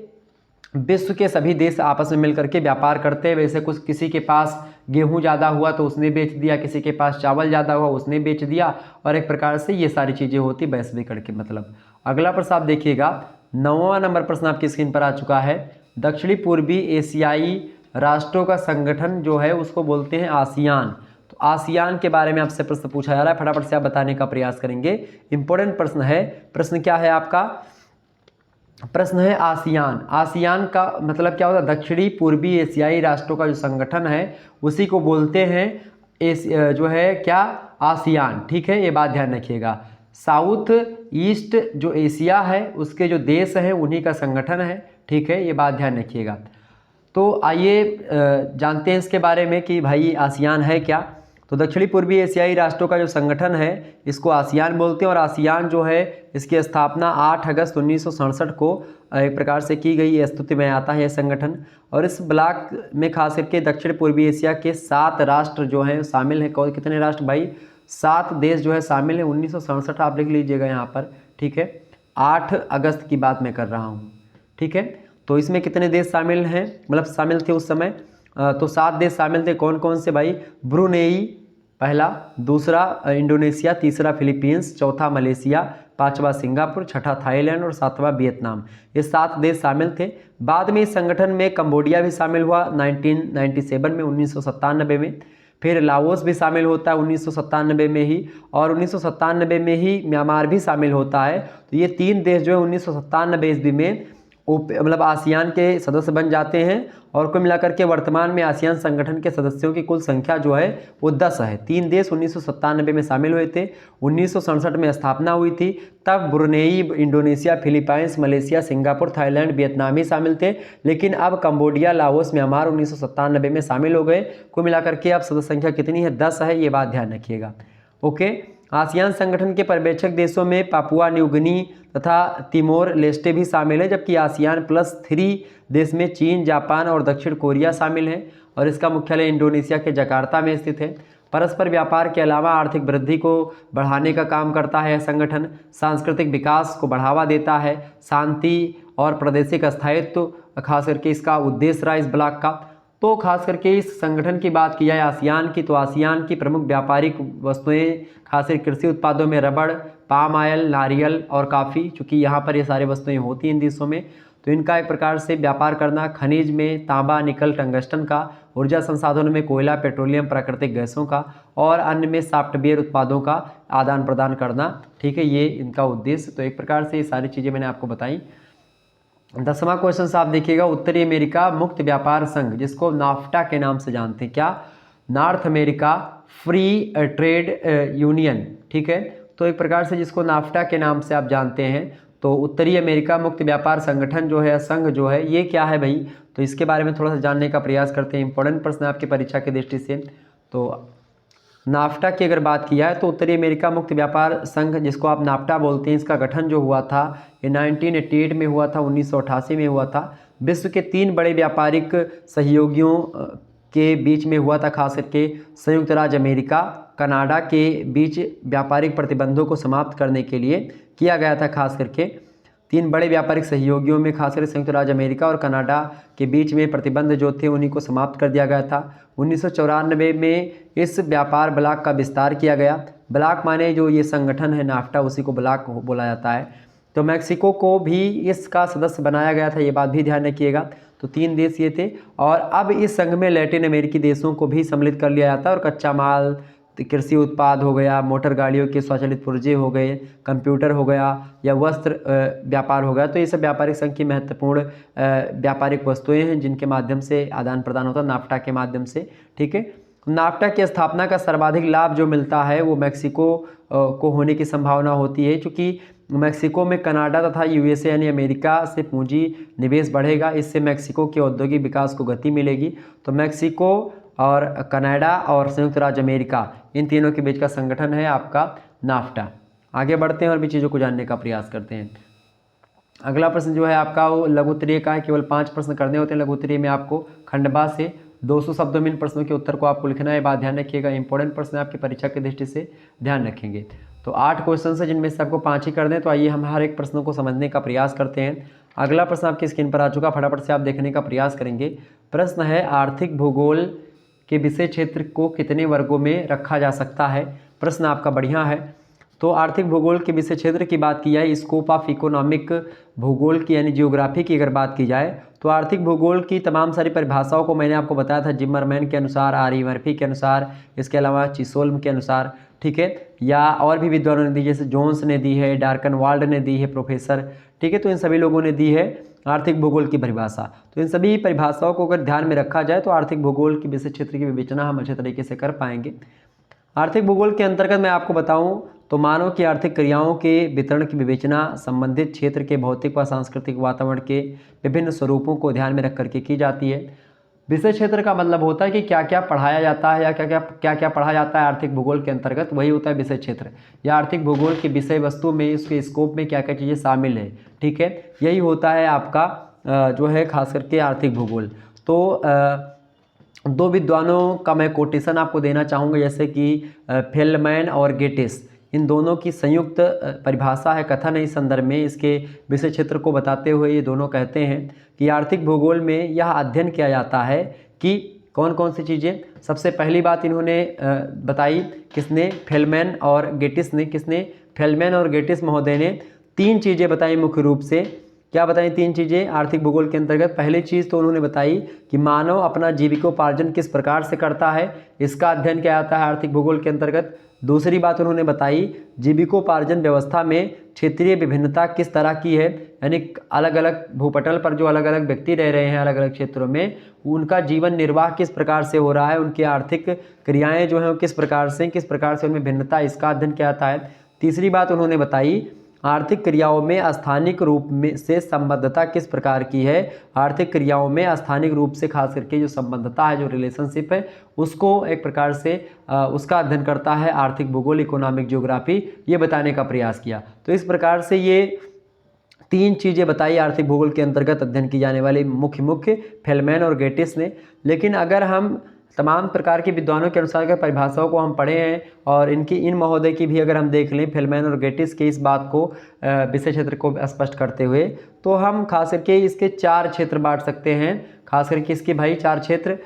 विश्व के सभी देश आपस में मिलकर के व्यापार करते हैं। वैसे कुछ किसी के पास गेहूं ज़्यादा हुआ तो उसने बेच दिया, किसी के पास चावल ज़्यादा हुआ उसने बेच दिया, और एक प्रकार से ये सारी चीज़ें होती वैश्वीकरण के मतलब। अगला प्रश्न आप देखिएगा, 9वां नंबर प्रश्न आपकी स्क्रीन पर आ चुका है। दक्षिणी पूर्वी एशियाई राष्ट्रों का संगठन जो है उसको बोलते हैं आसियान। तो आसियान के बारे में आपसे प्रश्न पूछा जा रहा है, फटाफट से आप बताने का प्रयास करेंगे। इंपॉर्टेंट प्रश्न है। प्रश्न क्या है आपका? प्रश्न है आसियान। आसियान का मतलब क्या होता है? दक्षिणी पूर्वी एशियाई राष्ट्रों का जो संगठन है उसी को बोलते हैं जो है क्या? आसियान। ठीक है, ये बात ध्यान रखिएगा। साउथ ईस्ट जो एशिया है उसके जो देश हैं उन्हीं का संगठन है। ठीक है, ये बात ध्यान रखिएगा। तो आइए जानते हैं इसके बारे में कि भाई आसियान है क्या। तो दक्षिणी पूर्वी एशियाई राष्ट्रों का जो संगठन है इसको आसियान बोलते हैं। और आसियान जो है इसकी स्थापना 8 अगस्त 1967 को एक प्रकार से की गई अस्तित्व में आता है यह संगठन। और इस ब्लॉक में खास करके दक्षिण पूर्वी एशिया के 7 राष्ट्र जो हैं शामिल हैं। कितने राष्ट्र भाई? 7 देश जो है शामिल है। 1967 आप लिख लीजिएगा यहाँ पर। ठीक है, 8 अगस्त की बात मैं कर रहा हूँ। ठीक है, तो इसमें कितने देश शामिल हैं, मतलब शामिल थे उस समय? तो 7 देश शामिल थे। कौन कौन से भाई? ब्रुनेई पहला, दूसरा इंडोनेशिया, तीसरा फिलीपींस, चौथा मलेशिया, पांचवा सिंगापुर, छठा थाईलैंड और 7वां वियतनाम। ये 7 देश शामिल थे। बाद में इस संगठन में कंबोडिया भी शामिल हुआ 1997 में, 1997 में। फिर लाओस भी शामिल होता है 1997 में ही, और 1997 में ही म्यांमार भी शामिल होता है। तो ये 3 देश जो है 1997 ईस्वी में मतलब आसियान के सदस्य बन जाते हैं। और कुल मिलाकर के वर्तमान में आसियान संगठन के सदस्यों की कुल संख्या जो है वो 10 है। 3 देश 1997 में शामिल हुए थे, 1967 में स्थापना हुई थी। तब Brunei, Indonesia, Philippines, Malaysia, Singapore, Thailand, Vietnam ही शामिल थे। लेकिन अब कंबोडिया, लाओस, म्यांमार 1997 में शामिल हो गए। कुल मिलाकर के अब सदस्य संख्या कितनी है? 10 है, ये बात ध्यान रखिएगा। ओके। आसियान संगठन के पर्यवेक्षक देशों में पापुआ न्यू गिनी तथा तिमोर लेस्टे भी शामिल है, जबकि आसियान +3 देश में चीन, जापान और दक्षिण कोरिया शामिल हैं। और इसका मुख्यालय इंडोनेशिया के जकार्ता में स्थित है। परस्पर व्यापार के अलावा आर्थिक वृद्धि को बढ़ाने का काम करता है। संगठन सांस्कृतिक विकास को बढ़ावा देता है। शांति और प्रादेशिक स्थायित्व खास करके इसका उद्देश्य रहा इस ब्लॉक का। तो खास करके इस संगठन की बात की जाए आसियान की, तो आसियान की प्रमुख व्यापारिक वस्तुएं खासकर कृषि उत्पादों में रबड़, पाम ऑयल, नारियल और काफ़ी, चूँकि यहाँ पर ये सारी वस्तुएं होती हैं इन देशों में, तो इनका एक प्रकार से व्यापार करना। खनिज में तांबा, निकल, टंगस्टन का, ऊर्जा संसाधनों में कोयला, पेट्रोलियम, प्राकृतिक गैसों का और अन्य में सॉफ्टवेयर उत्पादों का आदान प्रदान करना। ठीक है, ये इनका उद्देश्य। तो एक प्रकार से ये सारी चीज़ें मैंने आपको बताई। 10वां क्वेश्चन आप देखिएगा, उत्तरी अमेरिका मुक्त व्यापार संघ, जिसको नाफ्टा के नाम से जानते हैं, क्या? North America free trade union. ठीक है, तो एक प्रकार से जिसको नाफ्टा के नाम से आप जानते हैं, तो उत्तरी अमेरिका मुक्त व्यापार संगठन जो है, संघ जो है, ये क्या है भाई? तो इसके बारे में थोड़ा सा जानने का प्रयास करते हैं। इंपॉर्टेंट प्रश्न आपकी परीक्षा की दृष्टि से। तो नाफ्टा की अगर बात की जाए तो उत्तरी अमेरिका मुक्त व्यापार संघ, जिसको आप नाफ्टा बोलते हैं, इसका गठन जो हुआ था ये 1988 में हुआ था, 1988 में हुआ था। विश्व के 3 बड़े व्यापारिक सहयोगियों के बीच में हुआ था, खास करके संयुक्त राज्य अमेरिका, कनाडा के बीच व्यापारिक प्रतिबंधों को समाप्त करने के लिए किया गया था। खास करके 3 बड़े व्यापारिक सहयोगियों में खासकर संयुक्त राज्य अमेरिका और कनाडा के बीच में प्रतिबंध जो थे उन्हीं को समाप्त कर दिया गया था। 1994 में इस व्यापार ब्लॉक का विस्तार किया गया। ब्लॉक माने जो ये संगठन है नाफ्टा, उसी को ब्लॉक बोला जाता है। तो मैक्सिको को भी इसका सदस्य बनाया गया था, ये बात भी ध्यान रखिएगा। तो 3 देश ये थे। और अब इस संघ में लैटिन अमेरिकी देशों को भी सम्मिलित कर लिया जाता है। और कच्चा माल, कृषि उत्पाद हो गया, मोटर गाड़ियों के स्वचालित पुर्जे हो गए, कंप्यूटर हो गया या वस्त्र व्यापार हो गया, तो ये सब व्यापारिक संघ की महत्वपूर्ण व्यापारिक वस्तुएं हैं जिनके माध्यम से आदान प्रदान होता है नाफ्टा के माध्यम से। ठीक है, नाफ्टा की स्थापना का सर्वाधिक लाभ जो मिलता है वो मैक्सिको को होने की संभावना होती है, क्योंकि मैक्सिको में कनाडा तथा यूएसए यानी अमेरिका से पूंजी निवेश बढ़ेगा। इससे मैक्सिको के औद्योगिक विकास को गति मिलेगी। तो मैक्सिको और कनाडा और संयुक्त राज्य अमेरिका, इन तीनों के बीच का संगठन है आपका नाफ्टा। आगे बढ़ते हैं और भी चीज़ों को जानने का प्रयास करते हैं। अगला प्रश्न जो है आपका वो लघु उत्तरीय का है। केवल 5 प्रश्न करने होते हैं लघु उत्तरीय में। आपको खंडवा से 200 शब्दों में इन प्रश्नों के उत्तर को आपको लिखना है। बात ध्यान रखिएगा, इंपॉर्टेंट प्रश्न आपकी परीक्षा की दृष्टि से ध्यान रखेंगे। तो 8 क्वेश्चन है जिनमें से आपको 5 ही कर दें। तो आइए हम हर एक प्रश्न को समझने का प्रयास करते हैं। अगला प्रश्न आपकी स्क्रीन पर आ चुका, फटाफट से आप देखने का प्रयास करेंगे। प्रश्न है, आर्थिक भूगोल के विषय क्षेत्र को कितने वर्गों में रखा जा सकता है? प्रश्न आपका बढ़िया है। तो आर्थिक भूगोल के विषय क्षेत्र की बात की जाए, स्कोप ऑफ इकोनॉमिक भूगोल की यानी जियोग्राफी की अगर बात की जाए, तो आर्थिक भूगोल की तमाम सारी परिभाषाओं को मैंने आपको बताया था, जिमरमैन के अनुसार, आर.ई. मर्फी के अनुसार, इसके अलावा चिसोल्म के अनुसार। ठीक है, या और भी विद्वानों ने दी, जैसे जोन्स ने दी है, डार्कनवाल्ड ने दी है, प्रोफेसर। ठीक है, तो इन सभी लोगों ने दी है आर्थिक भूगोल की परिभाषा। तो इन सभी परिभाषाओं को अगर ध्यान में रखा जाए तो आर्थिक भूगोल के विषय क्षेत्र की विवेचना हम अच्छे तरीके से कर पाएंगे। आर्थिक भूगोल के अंतर्गत मैं आपको बताऊं तो मानव की आर्थिक क्रियाओं के वितरण की विवेचना संबंधित क्षेत्र के भौतिक व सांस्कृतिक वातावरण के विभिन्न स्वरूपों को ध्यान में रख करके की जाती है। विषय क्षेत्र का मतलब होता है कि क्या क्या पढ़ाया जाता है या क्या क्या पढ़ा जाता है आर्थिक भूगोल के अंतर्गत, वही होता है विषय क्षेत्र। या आर्थिक भूगोल की विषय वस्तु में, उसके स्कोप में क्या क्या चीज़ें शामिल है। ठीक है, यही होता है आपका जो है खास करके आर्थिक भूगोल। तो 2 विद्वानों का मैं कोटेशन आपको देना चाहूँगा, जैसे कि फेल्डमैन और गेटिस, इन दोनों की संयुक्त परिभाषा है, कथन है इस संदर्भ में। इसके विषय क्षेत्र को बताते हुए ये दोनों कहते हैं कि आर्थिक भूगोल में यह अध्ययन किया जाता है कि कौन कौन सी चीज़ें। सबसे पहली बात इन्होंने बताई, किसने? फेल्डमैन और गेटिस ने। किसने? फेल्डमैन और गेटिस महोदय ने 3 चीज़ें बताई मुख्य रूप से। क्या बताई 3 चीज़ें आर्थिक भूगोल के अंतर्गत? पहली चीज़ तो उन्होंने बताई कि मानव अपना जीविकोपार्जन किस प्रकार से करता है, इसका अध्ययन किया जाता है आर्थिक भूगोल के अंतर्गत। दूसरी बात उन्होंने बताई जीविकोपार्जन व्यवस्था में क्षेत्रीय विभिन्नता किस तरह की है, यानी अलग अलग भूपटल पर जो अलग अलग व्यक्ति रह रहे हैं अलग अलग क्षेत्रों में, उनका जीवन निर्वाह किस प्रकार से हो रहा है, उनकी आर्थिक क्रियाएं जो हैं वो किस प्रकार से उनमें भिन्नता, इसका अध्ययन किया जाता है। तीसरी बात उन्होंने बताई आर्थिक क्रियाओं में स्थानिक रूप में से संबद्धता किस प्रकार की है। आर्थिक क्रियाओं में स्थानिक रूप से खास करके जो संबद्धता है, जो रिलेशनशिप है, उसको एक प्रकार से उसका अध्ययन करता है आर्थिक भूगोल, इकोनॉमिक ज्योग्राफी, ये बताने का प्रयास किया। तो इस प्रकार से ये 3 चीज़ें बताई आर्थिक भूगोल के अंतर्गत अध्ययन की जाने वाली मुख्य फेलमैन और गेटिस ने। लेकिन अगर हम तमाम प्रकार के विद्वानों के अनुसार के परिभाषाओं को हम पढ़े हैं और इन महोदय की भी अगर हम देख लें फेलमैन और गेटिस के इस बात को विषय क्षेत्र को स्पष्ट करते हुए, तो हम खास करके इसके 4 क्षेत्र बांट सकते हैं। खास करके इसके भाई 4 क्षेत्र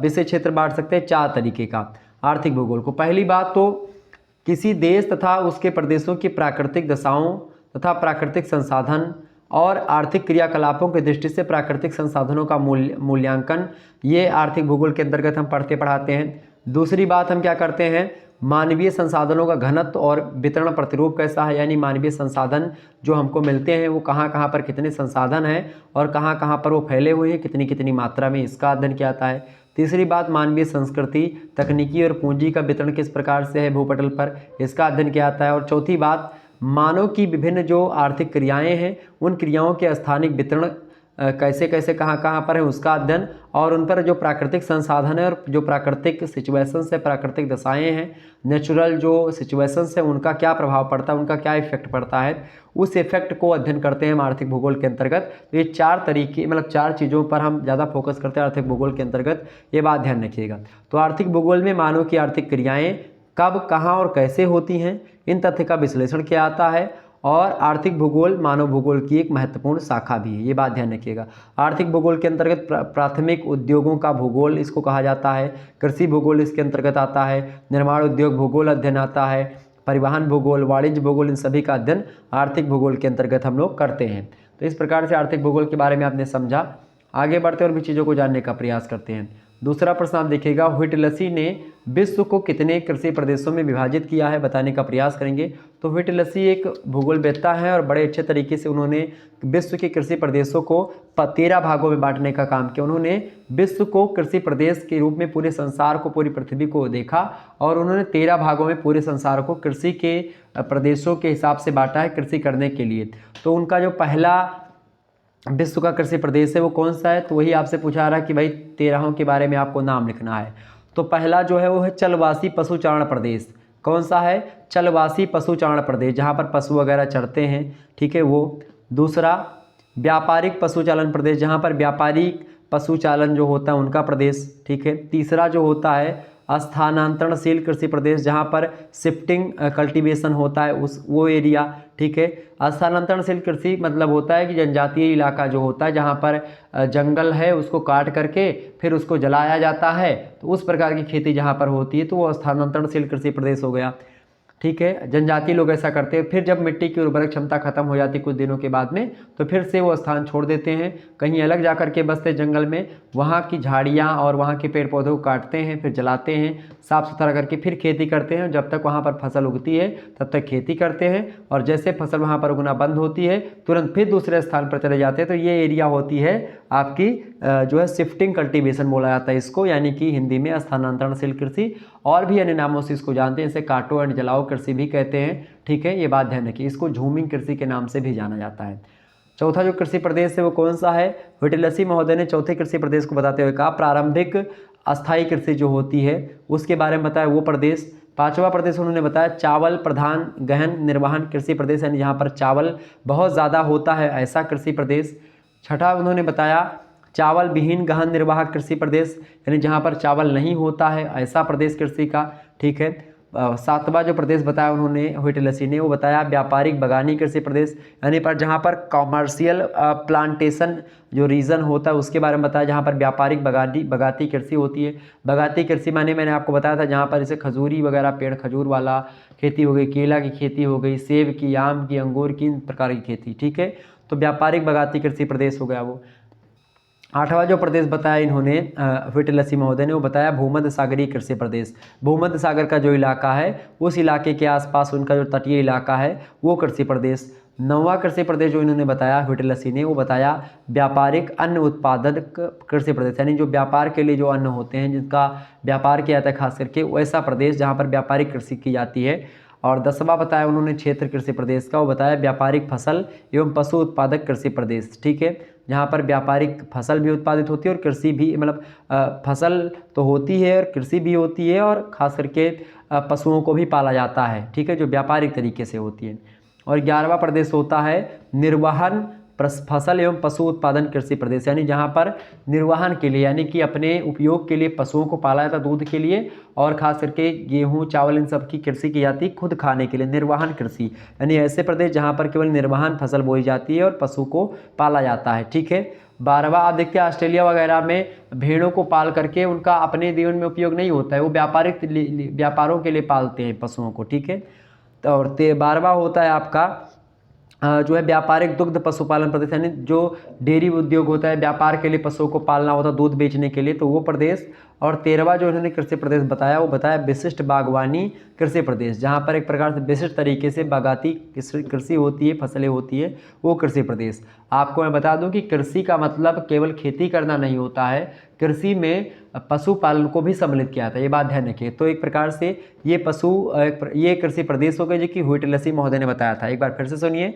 विषय क्षेत्र बांट सकते हैं 4 तरीके का आर्थिक भूगोल को। पहली बात तो किसी देश तथा उसके प्रदेशों की प्राकृतिक दशाओं तथा प्राकृतिक संसाधन और आर्थिक क्रियाकलापों की दृष्टि से प्राकृतिक संसाधनों का मूल्यांकन, ये आर्थिक भूगोल के अंतर्गत हम पढ़ते पढ़ाते हैं। दूसरी बात हम क्या करते हैं, मानवीय संसाधनों का घनत्व और वितरण प्रतिरूप कैसा है, यानी मानवीय संसाधन जो हमको मिलते हैं वो कहाँ कहाँ पर कितने संसाधन हैं और कहाँ कहाँ पर वो फैले हुए हैं, कितनी कितनी मात्रा में, इसका अध्ययन किया जाता है। तीसरी बात मानवीय संस्कृति, तकनीकी और पूंजी का वितरण किस प्रकार से है भूपटल पर, इसका अध्ययन किया जाता है। और चौथी बात मानव की विभिन्न जो आर्थिक क्रियाएं हैं उन क्रियाओं के स्थानिक वितरण कैसे कैसे कहाँ कहाँ पर है, उसका अध्ययन, और उन पर जो प्राकृतिक संसाधन है और जो प्राकृतिक सिचुएशंस है, प्राकृतिक दशाएं हैं, नेचुरल जो सिचुएशंस है, उनका क्या प्रभाव पड़ता है, उनका क्या इफेक्ट पड़ता है, उस इफेक्ट को अध्ययन करते हैं हम आर्थिक भूगोल के अंतर्गत। तो ये 4 तरीके, मतलब 4 चीज़ों पर हम ज़्यादा फोकस करते हैं आर्थिक भूगोल के अंतर्गत, ये बात ध्यान रखिएगा। तो आर्थिक भूगोल में मानव की आर्थिक क्रियाएँ कब, कहाँ और कैसे होती हैं, इन तथ्य का विश्लेषण किया जाता है। और आर्थिक भूगोल मानव भूगोल की एक महत्वपूर्ण शाखा भी है, ये बात ध्यान रखिएगा। आर्थिक भूगोल के अंतर्गत प्राथमिक उद्योगों का भूगोल इसको कहा जाता है, कृषि भूगोल इसके अंतर्गत आता है, निर्माण उद्योग भूगोल अध्ययन आता है, परिवहन भूगोल, वाणिज्य भूगोल, इन सभी का अध्ययन आर्थिक भूगोल के अंतर्गत हम लोग करते हैं। तो इस प्रकार से आर्थिक भूगोल के बारे में आपने समझा। आगे बढ़ते और भी चीज़ों को जानने का प्रयास करते हैं। दूसरा प्रश्न आप देखिएगा, व्हिटलसी ने विश्व को कितने कृषि प्रदेशों में विभाजित किया है, बताने का प्रयास करेंगे। तो व्हिटलसी एक भूगोलवेत्ता हैं और बड़े अच्छे तरीके से उन्होंने विश्व के कृषि प्रदेशों को 13 भागों में बांटने का काम किया। उन्होंने विश्व को कृषि प्रदेश के रूप में पूरे संसार को, पूरी पृथ्वी को देखा और उन्होंने 13 भागों में पूरे संसार को कृषि के प्रदेशों के हिसाब से बांटा है कृषि करने के लिए। तो उनका जो पहला विश्व का कृषि प्रदेश है वो कौन सा है, तो वही आपसे पूछा रहा है कि भाई 13 के बारे में आपको नाम लिखना है। तो पहला जो है वो है चलवासी पशुचारण प्रदेश। कौन सा है, चलवासी पशुचारण प्रदेश, जहाँ पर पशु वगैरह चरते हैं, ठीक है वो। दूसरा व्यापारिक पशुचालन प्रदेश, जहाँ पर व्यापारिक पशुचालन जो होता है उनका प्रदेश, ठीक है। तीसरा जो होता है स्थानांतरणशील कृषि प्रदेश, जहाँ पर शिफ्टिंग कल्टीवेशन होता है वो एरिया, ठीक है। स्थानांतरणशील कृषि मतलब होता है कि जनजातीय इलाका जो होता है जहाँ पर जंगल है उसको काट करके फिर उसको जलाया जाता है, तो उस प्रकार की खेती जहाँ पर होती है तो वो स्थानांतरणशील कृषि प्रदेश हो गया, ठीक है। जनजातीय लोग ऐसा करते हैं, फिर जब मिट्टी की उर्वरक क्षमता खत्म हो जाती है कुछ दिनों के बाद में, तो फिर से वो स्थान छोड़ देते हैं, कहीं अलग जा कर के बसते जंगल में, वहाँ की झाड़ियाँ और वहाँ के पेड़ पौधों को काटते हैं, फिर जलाते हैं, साफ़ सुथरा करके फिर खेती करते हैं। जब तक वहाँ पर फसल उगती है तब तक खेती करते हैं, और जैसे फसल वहाँ पर उगना बंद होती है तुरंत फिर दूसरे स्थान पर चले जाते हैं। तो ये एरिया होती है आपकी जो है शिफ्टिंग कल्टीवेशन बोला जाता है इसको, यानी कि हिंदी में स्थानांतरणशील कृषि, और भी अन्य नामों से इसको जानते हैं, इसे काटो एंड जलाओ कृषि भी कहते हैं, ठीक है। ये बात ध्यान रखिए, इसको झूमिंग कृषि के नाम से भी जाना जाता है। चौथा जो कृषि प्रदेश है वो कौन सा है, व्हिटलसी महोदय ने चौथे कृषि प्रदेश को बताते हुए कहा प्रारंभिक अस्थायी कृषि जो होती है उसके बारे में बताया वो प्रदेश। 5वां प्रदेश उन्होंने बताया चावल प्रधान गहन निर्वहन कृषि प्रदेश, यानी जहाँ पर चावल बहुत ज़्यादा होता है ऐसा कृषि प्रदेश। 6ठा उन्होंने बताया चावल विहीन गहन निर्वाह कृषि प्रदेश, यानी जहाँ पर चावल नहीं होता है ऐसा प्रदेश कृषि का, ठीक है। 7वां जो प्रदेश बताया उन्होंने व्हिटलसी ने वो बताया व्यापारिक बगानी कृषि प्रदेश, यानी पर जहाँ पर कॉमर्शियल प्लांटेशन जो रीजन होता है उसके बारे में बताया, जहाँ पर व्यापारिक बगाती कृषि होती है। बगाती कृषि माने मैंने आपको बताया था जहाँ पर जैसे खजूरी वगैरह पेड़ खजूर वाला खेती हो गई, केला की खेती हो गई, सेब की, आम की, अंगूर की, इन प्रकार की खेती, ठीक है। तो व्यापारिक बगाती कृषि प्रदेश हो गया वो। 8वां जो प्रदेश बताया इन्होंने विटलसी महोदय ने, वो बताया भूमध्य सागरीय कृषि प्रदेश। भूमध्य सागर का जो इलाका है उस इलाके के आसपास उनका जो तटीय इलाका है वो कृषि प्रदेश। 9वां कृषि प्रदेश जो इन्होंने बताया विटलसी ने, वो बताया व्यापारिक अन्न उत्पादक कृषि प्रदेश, यानी जो व्यापार के लिए जो अन्न होते हैं जिनका व्यापार किया जाता है खास करके, वैसा प्रदेश जहाँ पर व्यापारिक कृषि की जाती है। और 10वां बताया उन्होंने क्षेत्र कृषि प्रदेश का, वो बताया व्यापारिक फसल एवं पशु उत्पादक कृषि प्रदेश। ठीक है, जहाँ पर व्यापारिक फसल भी उत्पादित होती है और कृषि भी, मतलब फसल तो होती है और कृषि भी होती है, और ख़ास करके पशुओं को भी पाला जाता है। ठीक है, जो व्यापारिक तरीके से होती है। और 11वां प्रदेश होता है निर्वहन फसल एवं पशु उत्पादन कृषि प्रदेश, यानी जहाँ पर निर्वहन के लिए, यानी कि अपने उपयोग के लिए पशुओं को पाला जाता है दूध के लिए, और खास करके गेहूँ चावल इन सब की कृषि की जाती है खुद खाने के लिए, निर्वहन कृषि, यानी ऐसे प्रदेश जहाँ पर केवल निर्वहन फसल बोई जाती है और पशु को पाला जाता है। ठीक है, 12वां आप देखते हैं ऑस्ट्रेलिया वगैरह में भेड़ों को पाल करके उनका अपने जीवन में उपयोग नहीं होता है, वो व्यापारिक व्यापारों के लिए पालते हैं पशुओं को। ठीक है, और 12वां होता है आपका जो है व्यापारिक दुग्ध पशुपालन प्रदेश, यानी जो डेयरी उद्योग होता है, व्यापार के लिए पशुओं को पालना होता है दूध बेचने के लिए, तो वो प्रदेश। और 13वां जो इन्होंने कृषि प्रदेश बताया, वो बताया विशिष्ट बागवानी कृषि प्रदेश, जहाँ पर एक प्रकार से विशिष्ट तरीके से बागाती कृषि होती है, फसलें होती है, वो कृषि प्रदेश। आपको मैं बता दूं कि कृषि का मतलब केवल खेती करना नहीं होता है, कृषि में पशुपालन को भी सम्मिलित किया था, ये बात ध्यान रखिए। तो एक प्रकार से ये कृषि प्रदेश हो गए जो कि हुइटलसी महोदय ने बताया था। एक बार फिर से सुनिए,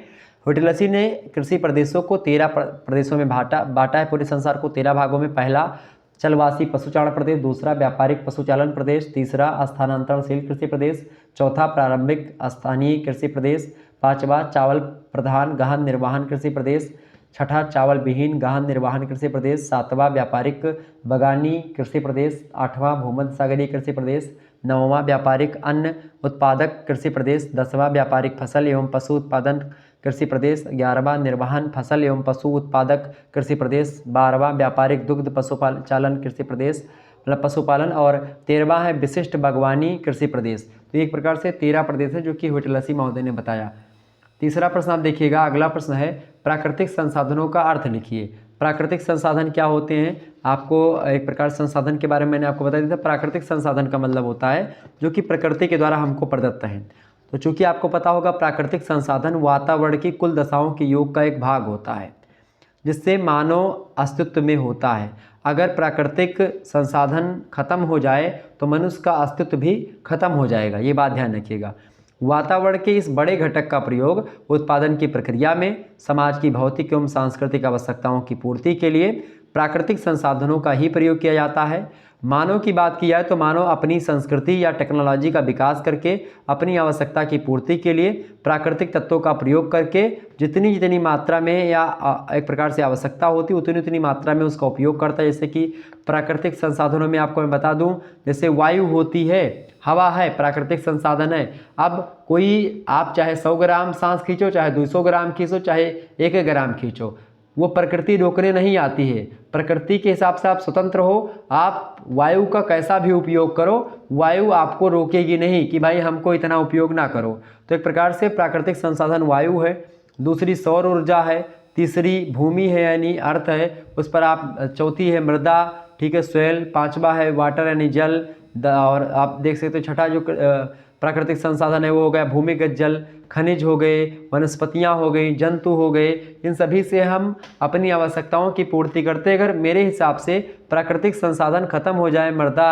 हुइटलसी ने कृषि प्रदेशों को 13 प्रदेशों में बांटा है, पूरे संसार को 13 भागों में। पहला चलवासी पशुचारण प्रदेश, दूसरा व्यापारिक पशुचालन प्रदेश, तीसरा स्थानांतरणशील कृषि प्रदेश, चौथा प्रारंभिक स्थानीय कृषि प्रदेश, 5वां चावल प्रधान गहन निर्वहन कृषि प्रदेश, 6ठा चावल विहीन गहन निर्वहन कृषि प्रदेश, 7वां व्यापारिक बगानी कृषि प्रदेश, 8वां भूमध्य सागरीय कृषि प्रदेश, 9वां व्यापारिक अन्न उत्पादक कृषि प्रदेश, 10वां व्यापारिक फसल एवं पशु उत्पादन कृषि प्रदेश, 11वां निर्वहन फसल एवं पशु उत्पादक कृषि प्रदेश, 12वां व्यापारिक दुग्ध पशुपालन कृषि प्रदेश मतलब पशुपालन, और 13वां है विशिष्ट बागवानी कृषि प्रदेश। तो एक प्रकार से 13 प्रदेश है जो कि हुइटलसी महोदय ने बताया। तीसरा प्रश्न आप देखिएगा, अगला प्रश्न है प्राकृतिक संसाधनों का अर्थ लिखिए। प्राकृतिक संसाधन क्या होते हैं, आपको एक प्रकार संसाधन के बारे में मैंने आपको बता दिया था। प्राकृतिक संसाधन का मतलब होता है जो कि प्रकृति के द्वारा हमको प्रदत्त हैं। तो चूंकि आपको पता होगा प्राकृतिक संसाधन वातावरण की कुल दशाओं के योग का एक भाग होता है जिससे मानव अस्तित्व में होता है। अगर प्राकृतिक संसाधन खत्म हो जाए तो मनुष्य का अस्तित्व भी खत्म हो जाएगा, ये बात ध्यान रखिएगा। वातावरण के इस बड़े घटक का प्रयोग उत्पादन की प्रक्रिया में समाज की भौतिक एवं सांस्कृतिक आवश्यकताओं की पूर्ति के लिए प्राकृतिक संसाधनों का ही प्रयोग किया जाता है। मानव की बात की जाए तो मानव अपनी संस्कृति या टेक्नोलॉजी का विकास करके अपनी आवश्यकता की पूर्ति के लिए प्राकृतिक तत्वों का प्रयोग करके जितनी जितनी मात्रा में या एक प्रकार से आवश्यकता होती है उतनी उतनी मात्रा में उसका उपयोग करता है। जैसे कि प्राकृतिक संसाधनों में आपको मैं बता दूं, जैसे वायु होती है, हवा है, प्राकृतिक संसाधन है। अब कोई आप चाहे 100 ग्राम सांस खींचो, चाहे 200 ग्राम खींचो, चाहे 1 ग्राम खींचो, वो प्रकृति रोकने नहीं आती है। प्रकृति के हिसाब से आप स्वतंत्र हो, आप वायु का कैसा भी उपयोग करो, वायु आपको रोकेगी नहीं कि भाई हमको इतना उपयोग ना करो। तो एक प्रकार से प्राकृतिक संसाधन वायु है, दूसरी सौर ऊर्जा है, तीसरी भूमि है यानी अर्थ है, उस पर आप, चौथी है मृदा, ठीक है, सोयल, 5वां है वाटर यानी जल, और आप देख सकते हो 6ठा जो प्राकृतिक संसाधन है वो हो गया भूमिगत जल, खनिज हो गए, वनस्पतियां हो गई, जंतु हो गए। इन सभी से हम अपनी आवश्यकताओं की पूर्ति करते हैं। अगर मेरे हिसाब से प्राकृतिक संसाधन खत्म हो जाए, मृदा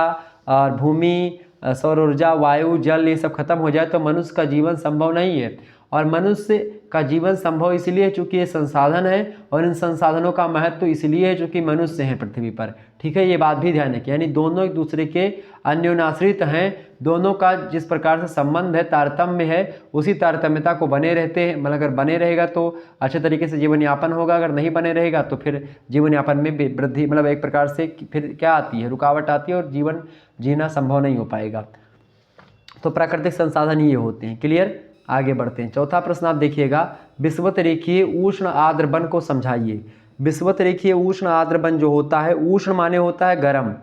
और भूमि, सौर ऊर्जा, वायु, जल, ये सब खत्म हो जाए तो मनुष्य का जीवन संभव नहीं है। और मनुष्य का जीवन संभव इसलिए है चूँकि ये संसाधन है, और इन संसाधनों का महत्व इसलिए है चूँकि मनुष्य हैं पृथ्वी पर। ठीक है, ये बात भी ध्यान रखिए, यानी दोनों एक दूसरे के अन्योन्याश्रित हैं, दोनों का जिस प्रकार से संबंध है, तारतम्य है, उसी तारतम्यता को बने रहते हैं। मतलब अगर बने रहेगा तो अच्छे तरीके से जीवन यापन होगा, अगर नहीं बने रहेगा तो फिर जीवन यापन में वृद्धि, मतलब एक प्रकार से फिर क्या आती है, रुकावट आती है और जीवन जीना संभव नहीं हो पाएगा। तो प्राकृतिक संसाधन ये होते हैं। क्लियर, आगे बढ़ते हैं। चौथा प्रश्न आप देखिएगा, विषुवत रेखीय उष्ण आर्द्र वन को समझाइए। विषुवत रेखीय उष्ण आर्द्र वन जो होता है, उष्ण माने होता है गर्म,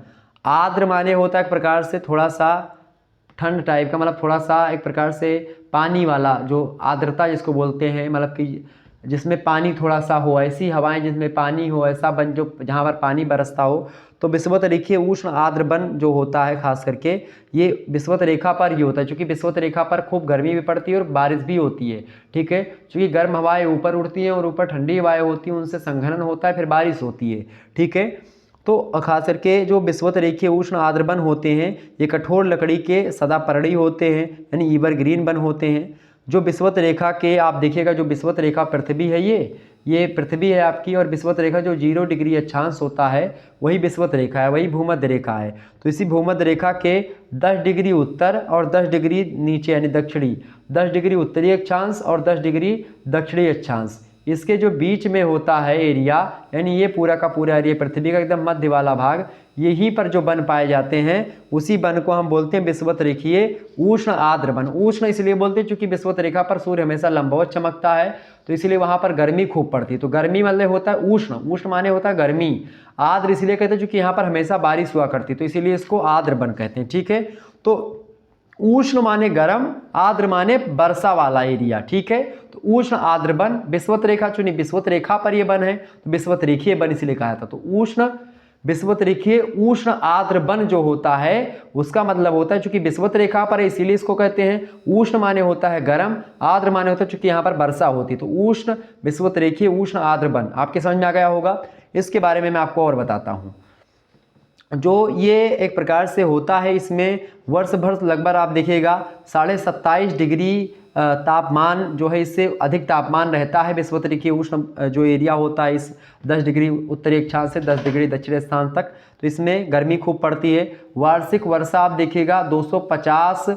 आर्द्र माने होता है एक प्रकार से थोड़ा सा ठंड टाइप का, मतलब थोड़ा सा एक प्रकार से पानी वाला, जो आर्द्रता जिसको बोलते हैं, मतलब कि जिसमें पानी थोड़ा सा हो, ऐसी हवाएं जिसमें पानी हो, ऐसा वन जो जहाँ पर पानी बरसता हो, तो विषुवत रेखीय उष्ण आर्द्र वन जो होता है खास करके ये विषुवत रेखा पर ही होता है, क्योंकि विषुवत रेखा पर खूब गर्मी भी पड़ती है और बारिश भी होती है। ठीक है, क्योंकि गर्म हवाएं ऊपर उड़ती हैं और ऊपर ठंडी हवाएं होती हैं, उनसे संघनन होता है, फिर बारिश होती है। ठीक है, तो खास करके जो विषुवत रेखीय उष्ण आर्द्र वन होते हैं ये कठोर लकड़ी के सदापर्णी होते हैं, यानी ईवरग्रीन वन होते हैं। जो विषुवत रेखा के आप देखिएगा, जो विषुवत रेखा पृथ्वी है, ये पृथ्वी है आपकी, और विषुवत रेखा जो 0 डिग्री अक्षांश होता है वही विषुवत रेखा है, वही भूमध्य रेखा है। तो इसी भूमध्य रेखा के 10 डिग्री उत्तर और 10 डिग्री नीचे यानी दक्षिणी, 10 डिग्री उत्तरी अक्षांश और 10 डिग्री दक्षिणी अक्षांश, इसके जो बीच में होता है एरिया, यानी ये पूरा का पूरा एरिया पृथ्वी का एकदम मध्य वाला भाग, यहीं पर जो वन पाए जाते हैं उसी वन को हम बोलते हैं विषुवत रेखीय उष्ण आर्द्र वन। उष्ण इसलिए बोलते हैं क्योंकि विषुवत रेखा पर सूर्य हमेशा लंबवत चमकता है, तो इसलिए वहां पर गर्मी खूब पड़ती है। तो गर्मी मतलब होता है उष्ण, उष्ण माने होता है गर्मी। आर्द्र इसलिए कहते हैं क्योंकि यहाँ पर हमेशा बारिश हुआ करती है, तो इसीलिए इसको आर्द्र वन कहते हैं। ठीक है, तो उष्ण माने गर्म, आर्द्र माने वर्षा वाला एरिया। ठीक है, तो उष्ण आर्द्र वन विषुवत रेखा चुनी, विषुवत रेखा पर यह वन है तो विषुवत रेखीय वन इसलिए कहा था। तो उष्ण विषुवत रेखीय उष्ण आर्द्र वन जो होता है उसका मतलब होता है चूंकि विषुवत रेखा पर है इसीलिए इसको कहते हैं। उष्ण माने होता है गर्म, आर्द्र माने होता है चूंकि यहाँ पर वर्षा होती है। तो उष्ण विषुवत रेखीय उष्ण आर्द्र वन आपके समझ में आ गया होगा। इसके बारे में मैं आपको और बताता हूँ। जो ये एक प्रकार से होता है, इसमें वर्ष भर लगभग आप देखिएगा 27.5 डिग्री तापमान जो है, इससे अधिक तापमान रहता है विषुवत रेखीय उष्ण जो एरिया होता है इस 10 डिग्री उत्तरी अक्षांश से 10 डिग्री दक्षिणी स्थान तक, तो इसमें गर्मी खूब पड़ती है। वार्षिक वर्षा आप देखिएगा 250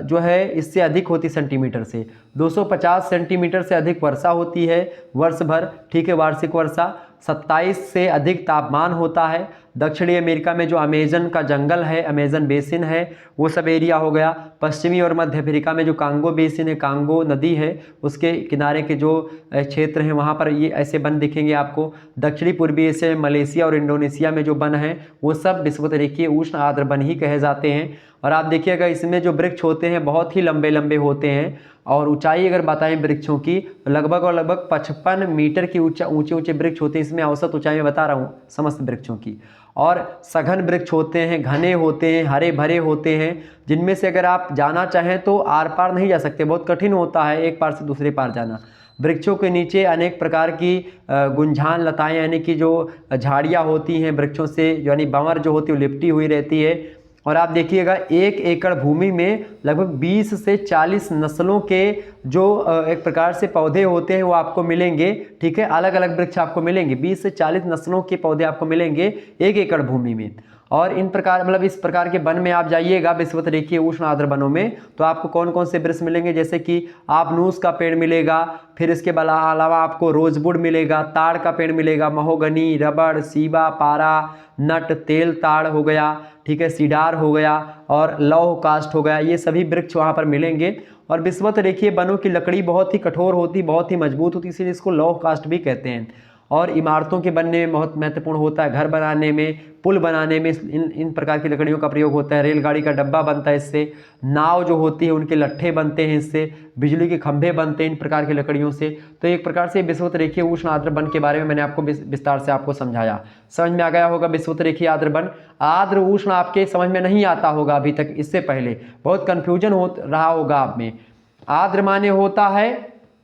जो है इससे अधिक होती सेंटीमीटर से, 250 सेंटीमीटर से अधिक वर्षा होती है वर्ष भर। ठीक है, वार्षिक वर्षा 27 से अधिक तापमान होता है। दक्षिणी अमेरिका में जो अमेजन का जंगल है, अमेजन बेसिन है, वो सब एरिया हो गया। पश्चिमी और मध्य अफ्रीका में जो कांगो बेसिन है, कांगो नदी है, उसके किनारे के जो क्षेत्र हैं वहाँ पर ये ऐसे वन दिखेंगे आपको। दक्षिणी पूर्वी एशिया में मलेशिया और इंडोनेशिया में जो वन है वो सब विषुवत रेखीय उष्ण आर्द्र वन ही कहे जाते हैं। और आप देखिएगा इसमें जो वृक्ष होते हैं बहुत ही लंबे लंबे होते हैं, और ऊंचाई अगर बताएं वृक्षों की तो लगभग 55 मीटर की ऊंचे ऊंचे वृक्ष होते हैं। इसमें औसत ऊंचाई में बता रहा हूँ समस्त वृक्षों की। और सघन वृक्ष होते हैं, घने होते हैं, हरे भरे होते हैं, जिनमें से अगर आप जाना चाहें तो आर पार नहीं जा सकते, बहुत कठिन होता है एक पार से दूसरे पार जाना। वृक्षों के नीचे अनेक प्रकार की गुंजान लताएं यानी कि जो झाड़ियाँ होती हैं वृक्षों से, यानी बंवर जो होती है वो लिपटी हुई रहती है। और आप देखिएगा 1 एकड़ भूमि में लगभग 20 से 40 नस्लों के जो एक प्रकार से पौधे होते हैं वो आपको मिलेंगे। ठीक है, अलग अलग वृक्ष आपको मिलेंगे, 20 से 40 नस्लों के पौधे आपको मिलेंगे 1 एकड़ भूमि में। और इन प्रकार मतलब इस प्रकार के वन में आप जाइएगा विषुवत रेखीय उष्ण आर्द्र वनों में, तो आपको कौन कौन से वृक्ष मिलेंगे, जैसे कि आपनूस का पेड़ मिलेगा, फिर इसके अलावा आपको रोजवुड मिलेगा, ताड़ का पेड़ मिलेगा, महोगनी, रबड़, सीबा, पारा, नट, तेल ताड़ हो गया, ठीक है, सीडार हो गया और लौह काष्ठ हो गया, ये सभी वृक्ष वहाँ पर मिलेंगे। और विषुवत रेखीय वनों की लकड़ी बहुत ही कठोर होती, बहुत ही मजबूत होती, इसीलिए इसको लौह काष्ठ भी कहते हैं। और इमारतों के बनने में बहुत महत्वपूर्ण होता है, घर बनाने में, पुल बनाने में इन प्रकार की लकड़ियों का प्रयोग होता है। रेलगाड़ी का डब्बा बनता है इससे, नाव जो होती है उनके लट्ठे बनते हैं इससे, बिजली के खंभे बनते हैं इन प्रकार की लकड़ियों से। तो एक प्रकार से विषुवत रेखीय उष्ण आर्द्र वन के बारे में मैंने आपको विस्तार से आपको समझाया, समझ में आ गया होगा। विषुवत रेखीय आर्द्र वन, आर्द्र उष्ण आपके समझ में नहीं आता होगा अभी तक, इससे पहले बहुत कन्फ्यूजन हो रहा होगा आप में। आर्द्र माने होता है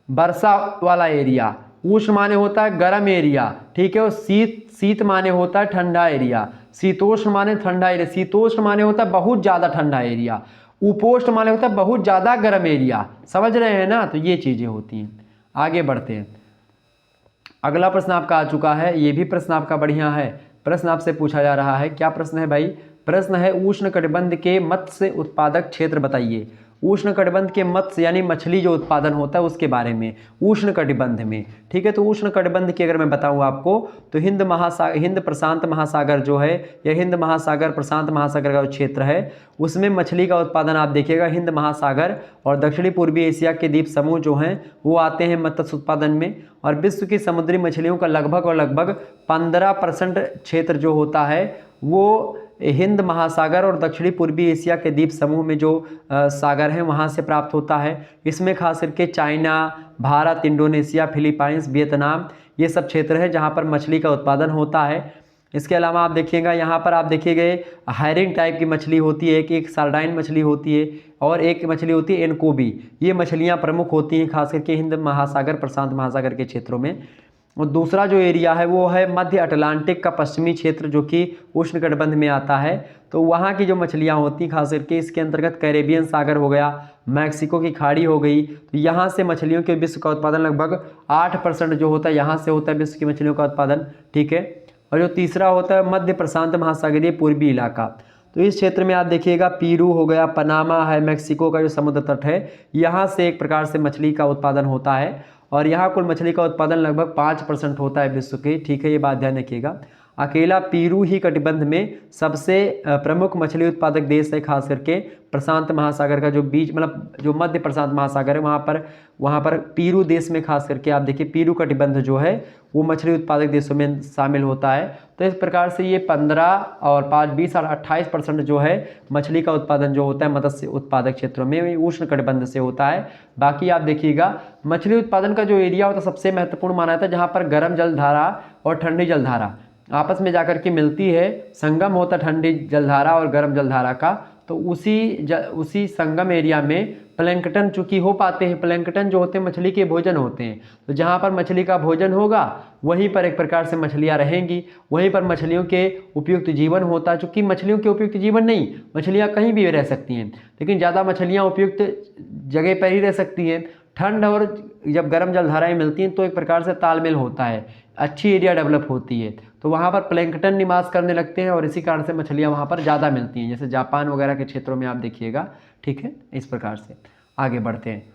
वर्षा वाला एरिया, उष्ण माने होता है गर्म एरिया, ठीक है, और शीत माने होता है ठंडा एरिया, शीतोष्ण माने ठंडा एरिया, शीतोष्ण माने होता है बहुत ज़्यादा ठंडा एरिया, उपोष्ण माने होता है बहुत ज़्यादा गर्म एरिया। समझ रहे हैं ना, तो ये चीज़ें होती हैं। आगे बढ़ते हैं, अगला प्रश्न आपका आ चुका है, ये भी प्रश्न आपका बढ़िया है। प्रश्न आपसे पूछा जा रहा है, क्या प्रश्न है भाई? प्रश्न है उष्ण कटिबंध के मत्स्य उत्पादक क्षेत्र बताइए। उष्ण कटिबंध के मत्स्य यानी मछली जो उत्पादन होता है उसके बारे में उष्ण कटिबंध में, ठीक है। तो उष्ण कटिबंध की अगर मैं बताऊं आपको तो हिंद प्रशांत महासागर जो है, या हिंद महासागर प्रशांत महासागर का जो क्षेत्र है उसमें मछली का उत्पादन आप देखिएगा हिंद महासागर और दक्षिणी पूर्वी एशिया के द्वीप समूह जो हैं वो आते हैं मत्स्य उत्पादन में। और विश्व की समुद्री मछलियों का लगभग 15% क्षेत्र जो होता है वो हिंद महासागर और दक्षिणी पूर्वी एशिया के द्वीप समूह में जो सागर हैं वहाँ से प्राप्त होता है। इसमें खास करके China, Bharat, Indonesia, Philippines, Vietnam ये सब क्षेत्र है जहाँ पर मछली का उत्पादन होता है। इसके अलावा आप देखिएगा यहाँ पर आप देखिए गए हैरिंग टाइप की मछली होती है, एक सार्डाइन मछली होती है और एक मछली होती है एनकोबी। ये मछलियाँ प्रमुख होती हैं खास करके हिंद महासागर, प्रशांत महासागर के क्षेत्रों में। और दूसरा जो एरिया है वो है मध्य अटलांटिक का पश्चिमी क्षेत्र जो कि उष्णकटिबंध में आता है। तो वहाँ की जो मछलियाँ होती हैं खास करके इसके अंतर्गत कैरेबियन सागर हो गया, मैक्सिको की खाड़ी हो गई। तो यहाँ से मछलियों के विश्व का उत्पादन लगभग 8% जो होता है यहाँ से होता है विश्व की मछलियों का उत्पादन, ठीक है। और जो तीसरा होता है मध्य प्रशांत महासागरीय पूर्वी इलाका। तो इस क्षेत्र में आप देखिएगा पीरू हो गया, पनामा है, मैक्सिको का जो समुद्र तट है यहाँ से एक प्रकार से मछली का उत्पादन होता है और यहाँ कुल मछली का उत्पादन लगभग 5% होता है विश्व के, ठीक है, ये बात ध्यान रखिएगा। अकेला पीरू ही कटिबंध में सबसे प्रमुख मछली उत्पादक देश है, खास करके प्रशांत महासागर का जो बीच मतलब जो मध्य प्रशांत महासागर है वहाँ पर पीरू देश में खास करके आप देखिए पीरू कटिबंध जो है वो मछली उत्पादक देशों में शामिल होता है। तो इस प्रकार से ये 15 और 5, 20 और 28% जो है मछली का उत्पादन जो होता है मत्स्य उत्पादक क्षेत्रों में उष्ण कटिबंध से होता है। बाकी आप देखिएगा मछली उत्पादन का जो एरिया होता है सबसे महत्वपूर्ण माना जाता है जहाँ पर गर्म जलधारा और ठंडी जलधारा आपस में जाकर के मिलती है, संगम होता ठंडी जलधारा और गर्म जलधारा का। तो उसी संगम एरिया में प्लैंकटन चूंकि हो पाते हैं, प्लैंकटन जो होते हैं मछली के भोजन होते हैं। तो जहाँ पर मछली का भोजन होगा वहीं पर एक प्रकार से मछलियाँ रहेंगी, वहीं पर मछलियों के उपयुक्त जीवन होता है। चूँकि मछलियों के उपयुक्त जीवन नहीं, मछलियाँ कहीं भी रह सकती हैं, लेकिन ज़्यादा मछलियाँ उपयुक्त जगह पर ही रह सकती हैं। ठंड और जब गर्म जलधाराएँ मिलती हैं तो एक प्रकार से तालमेल होता है, अच्छी एरिया डेवलप होती है, तो वहाँ पर प्लैंकटन निवास करने लगते हैं और इसी कारण से मछलियाँ वहाँ पर ज़्यादा मिलती हैं, जैसे जापान वगैरह के क्षेत्रों में आप देखिएगा, ठीक है। इस प्रकार से आगे बढ़ते हैं।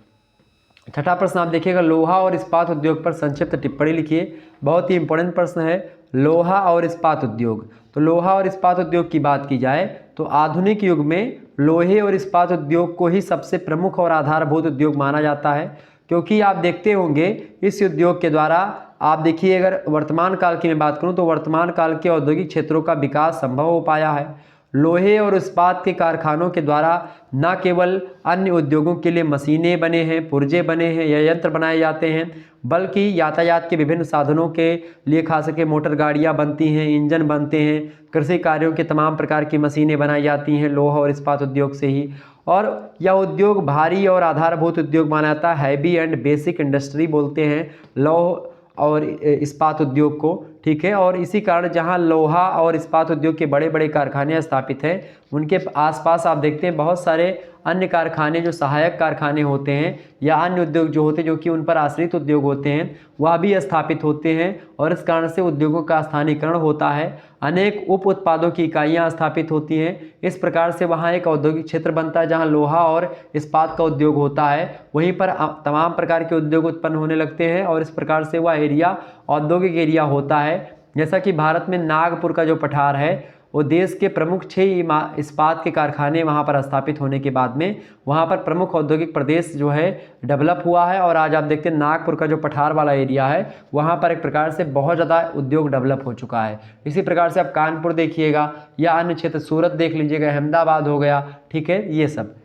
छठा प्रश्न आप देखिएगा लोहा और इस्पात उद्योग पर संक्षिप्त टिप्पणी लिखिए। बहुत ही इंपॉर्टेंट प्रश्न है, लोहा और इस्पात उद्योग। तो लोहा और इस्पात उद्योग की बात की जाए तो आधुनिक युग में लोहे और इस्पात उद्योग को ही सबसे प्रमुख और आधारभूत उद्योग माना जाता है, क्योंकि आप देखते होंगे इस उद्योग के द्वारा आप देखिए अगर वर्तमान काल की मैं बात करूं तो वर्तमान काल के औद्योगिक क्षेत्रों का विकास संभव हो पाया है। लोहे और इस्पात के कारखानों के द्वारा न केवल अन्य उद्योगों के लिए मशीनें बने हैं, पुर्जे बने हैं या यंत्र बनाए जाते हैं, बल्कि यातायात के विभिन्न साधनों के लिए खास करके मोटर गाड़ियाँ बनती हैं, इंजन बनते हैं, कृषि कार्यों के तमाम प्रकार की मशीनें बनाई जाती हैं लोहा और इस्पात उद्योग से ही। और यह उद्योग भारी और आधारभूत उद्योग माना जाता है, हैवी एंड बेसिक इंडस्ट्री बोलते हैं लौह और इस्पात उद्योग को, ठीक है। और इसी कारण जहां लोहा और इस्पात उद्योग के बड़े बड़े कारखाने स्थापित हैं उनके आसपास आप देखते हैं बहुत सारे अन्य कारखाने जो सहायक कारखाने होते हैं या अन्य उद्योग जो होते हैं जो कि उन पर आश्रित उद्योग होते हैं वह भी स्थापित होते हैं और इस कारण से उद्योगों का स्थानीयकरण होता है। अनेक उप उत्पादों की इकाइयाँ स्थापित होती हैं। इस प्रकार से वहाँ एक औद्योगिक क्षेत्र बनता है जहाँ लोहा और इस्पात का उद्योग होता है, वहीं पर तमाम प्रकार के उद्योग उत्पन्न होने लगते हैं और इस प्रकार से वह एरिया औद्योगिक एरिया होता है। जैसा कि भारत में नागपुर का जो पठार है वो देश के प्रमुख 6 इस्पात के कारखाने वहाँ पर स्थापित होने के बाद में वहाँ पर प्रमुख औद्योगिक प्रदेश जो है डेवलप हुआ है और आज आप देखते हैं नागपुर का जो पठार वाला एरिया है वहाँ पर एक प्रकार से बहुत ज़्यादा उद्योग डेवलप हो चुका है। इसी प्रकार से आप कानपुर देखिएगा या अन्य क्षेत्र सूरत देख लीजिएगा, अहमदाबाद हो गया, ठीक है, ये सब।